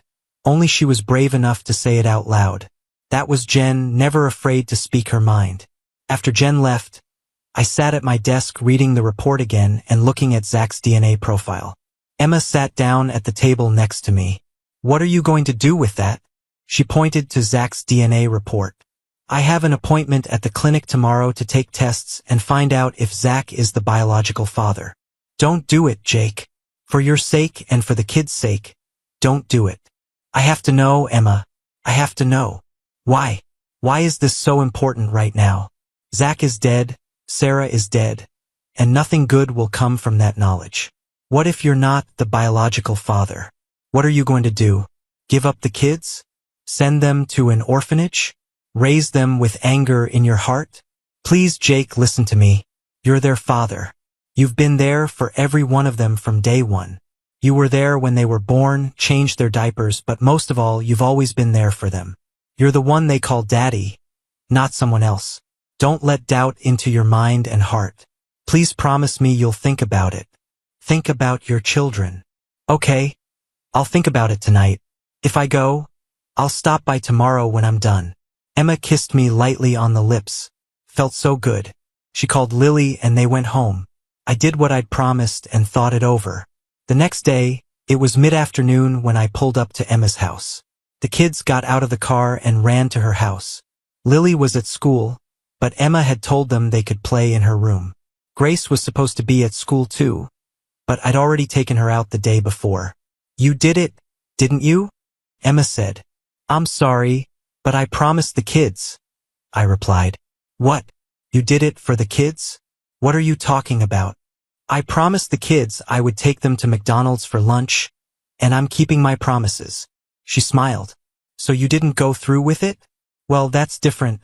only she was brave enough to say it out loud. That was Jen, never afraid to speak her mind. After Jen left, I sat at my desk reading the report again and looking at Zach's DNA profile. Emma sat down at the table next to me. What are you going to do with that? She pointed to Zach's DNA report. I have an appointment at the clinic tomorrow to take tests and find out if Zach is the biological father. Don't do it, Jake. For your sake and for the kid's sake, don't do it. I have to know, Emma. I have to know. Why? Why is this so important right now? Zach is dead, Sarah is dead, and nothing good will come from that knowledge. What if you're not the biological father? What are you going to do? Give up the kids? Send them to an orphanage? Raise them with anger in your heart? Please, Jake, listen to me. You're their father. You've been there for every one of them from day one. You were there when they were born, changed their diapers, but most of all, you've always been there for them. You're the one they call daddy, not someone else. Don't let doubt into your mind and heart. Please promise me you'll think about it. Think about your children. Okay, I'll think about it tonight. If I go, I'll stop by tomorrow when I'm done. Emma kissed me lightly on the lips. Felt so good. She called Lily and they went home. I did what I'd promised and thought it over. The next day, it was mid-afternoon when I pulled up to Emma's house. The kids got out of the car and ran to her house. Lily was at school, but Emma had told them they could play in her room. Grace was supposed to be at school too, but I'd already taken her out the day before. You did it, didn't you? Emma said. I'm sorry, but I promised the kids. I replied. What? You did it for the kids? What are you talking about? I promised the kids I would take them to McDonald's for lunch, and I'm keeping my promises. She smiled. So you didn't go through with it? Well, that's different.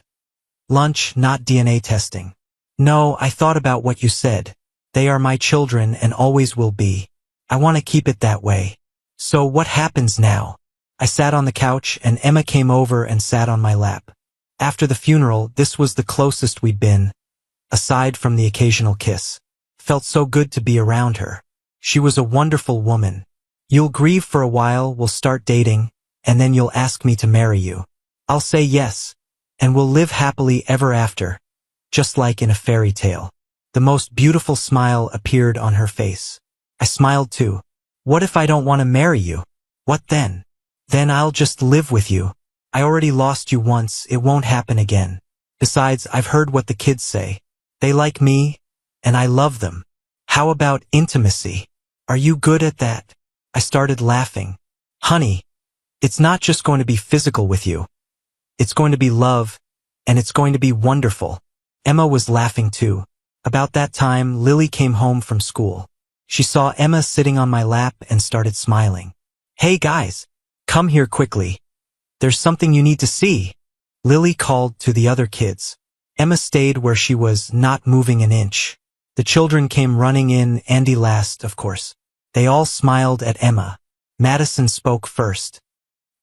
Lunch, not DNA testing. No, I thought about what you said. They are my children and always will be. I want to keep it that way. So what happens now? I sat on the couch and Emma came over and sat on my lap. After the funeral, this was the closest we'd been, aside from the occasional kiss. Felt so good to be around her. She was a wonderful woman. You'll grieve for a while, we'll start dating, and then you'll ask me to marry you. I'll say yes, and we'll live happily ever after, just like in a fairy tale. The most beautiful smile appeared on her face. I smiled too. What if I don't want to marry you? What then? Then I'll just live with you. I already lost you once, it won't happen again. Besides, I've heard what the kids say. They like me, and I love them. How about intimacy? Are you good at that? I started laughing. Honey, it's not just going to be physical with you. It's going to be love, and it's going to be wonderful. Emma was laughing too. About that time, Lily came home from school. She saw Emma sitting on my lap and started smiling. Hey guys, come here quickly. There's something you need to see. Lily called to the other kids. Emma stayed where she was, not moving an inch. The children came running in, Andy last, of course. They all smiled at Emma. Madison spoke first.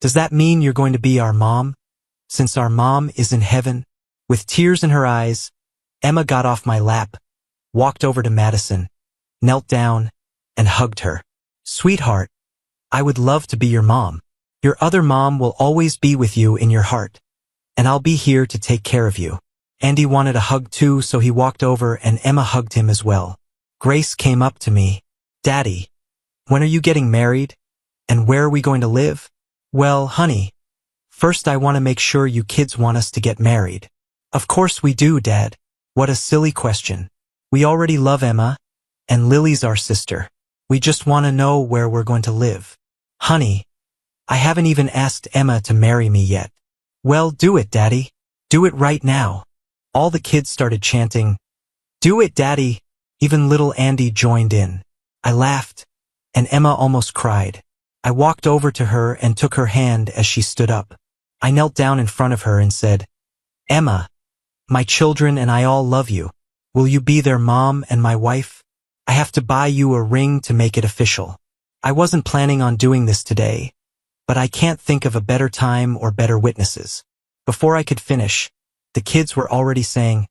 Does that mean you're going to be our mom? Since our mom is in heaven? With tears in her eyes, Emma got off my lap, walked over to Madison, knelt down, and hugged her. Sweetheart, I would love to be your mom. Your other mom will always be with you in your heart, and I'll be here to take care of you. Andy wanted a hug too, so he walked over and Emma hugged him as well. Grace came up to me. Daddy, when are you getting married? And where are we going to live? Well, honey, first I want to make sure you kids want us to get married. Of course we do, Dad. What a silly question. We already love Emma, and Lily's our sister. We just want to know where we're going to live. Honey, I haven't even asked Emma to marry me yet. Well, do it, Daddy. Do it right now. All the kids started chanting, Do it, Daddy. Even little Andy joined in. I laughed, and Emma almost cried. I walked over to her and took her hand as she stood up. I knelt down in front of her and said, Emma, my children and I all love you. Will you be their mom and my wife? I have to buy you a ring to make it official. I wasn't planning on doing this today, but I can't think of a better time or better witnesses. Before I could finish, the kids were already saying,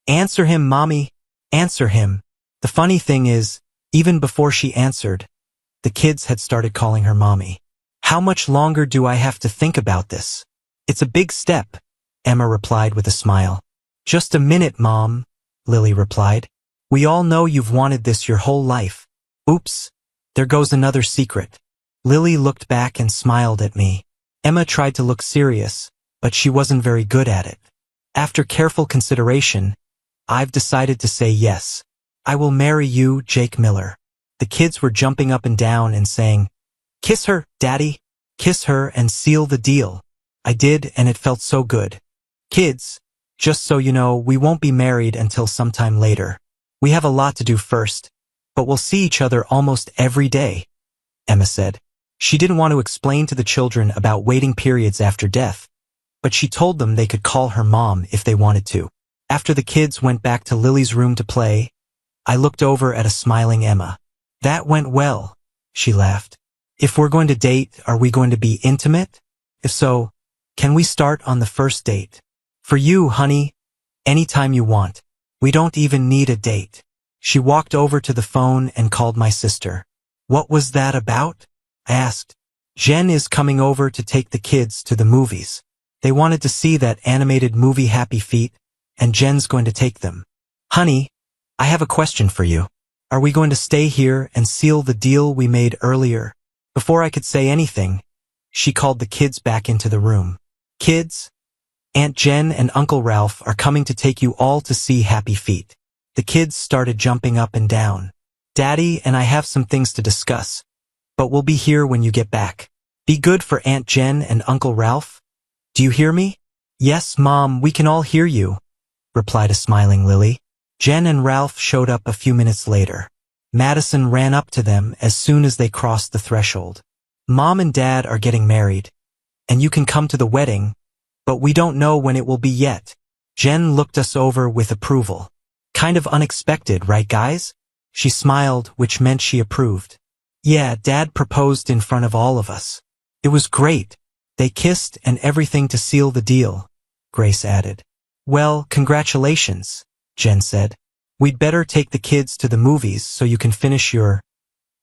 Answer him, Mommy. Answer him. The funny thing is, even before she answered, the kids had started calling her Mommy. How much longer do I have to think about this? It's a big step, Emma replied with a smile. Just a minute, Mom, Lily replied. We all know you've wanted this your whole life. Oops, there goes another secret. Lily looked back and smiled at me. Emma tried to look serious, but she wasn't very good at it. After careful consideration, I've decided to say yes. I will marry you, Jake Miller. The kids were jumping up and down and saying, Kiss her, Daddy. Kiss her and seal the deal. I did, and it felt so good. Kids, just so you know, we won't be married until sometime later. We have a lot to do first, but we'll see each other almost every day, Emma said. She didn't want to explain to the children about waiting periods after death, but she told them they could call her mom if they wanted to. After the kids went back to Lily's room to play, I looked over at a smiling Emma. That went well, she laughed. If we're going to date, are we going to be intimate? If so, can we start on the first date? For you, honey, anytime you want. We don't even need a date. She walked over to the phone and called my sister. What was that about? I asked. Jen is coming over to take the kids to the movies. They wanted to see that animated movie Happy Feet, and Jen's going to take them. Honey, I have a question for you. Are we going to stay here and seal the deal we made earlier? Before I could say anything, she called the kids back into the room. Kids, Aunt Jen and Uncle Ralph are coming to take you all to see Happy Feet. The kids started jumping up and down. Daddy and I have some things to discuss, but we'll be here when you get back. Be good for Aunt Jen and Uncle Ralph. Do you hear me? Yes, Mom, we can all hear you, replied a smiling Lily. Jen and Ralph showed up a few minutes later. Madison ran up to them as soon as they crossed the threshold. Mom and Dad are getting married, and you can come to the wedding, but we don't know when it will be yet. Jen looked us over with approval. Kind of unexpected, right guys? She smiled, which meant she approved. Yeah, Dad proposed in front of all of us. It was great. They kissed and everything to seal the deal, Grace added. Well, congratulations, Jen said. We'd better take the kids to the movies so you can finish your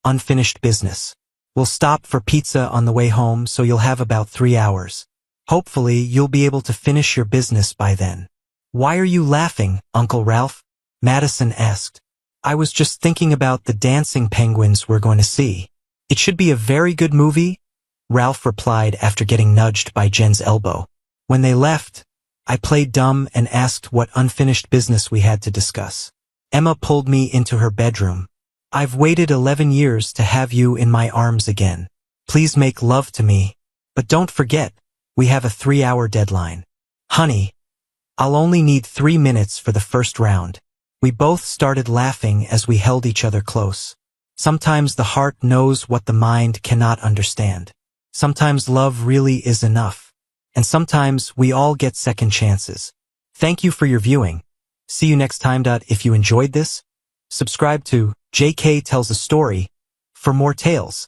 unfinished business. We'll stop for pizza on the way home, so you'll have about 3 hours. Hopefully, you'll be able to finish your business by then. Why are you laughing, Uncle Ralph? Madison asked. I was just thinking about the dancing penguins we're going to see. It should be a very good movie, Ralph replied after getting nudged by Jen's elbow. When they left, I played dumb and asked what unfinished business we had to discuss. Emma pulled me into her bedroom. I've waited 11 years to have you in my arms again. Please make love to me. But don't forget, we have a 3-hour deadline. Honey, I'll only need 3 minutes for the first round. We both started laughing as we held each other close. Sometimes the heart knows what the mind cannot understand. Sometimes love really is enough. And sometimes we all get second chances. Thank you for your viewing. See you next time. If you enjoyed this, subscribe to JK Tells a Story for more tales.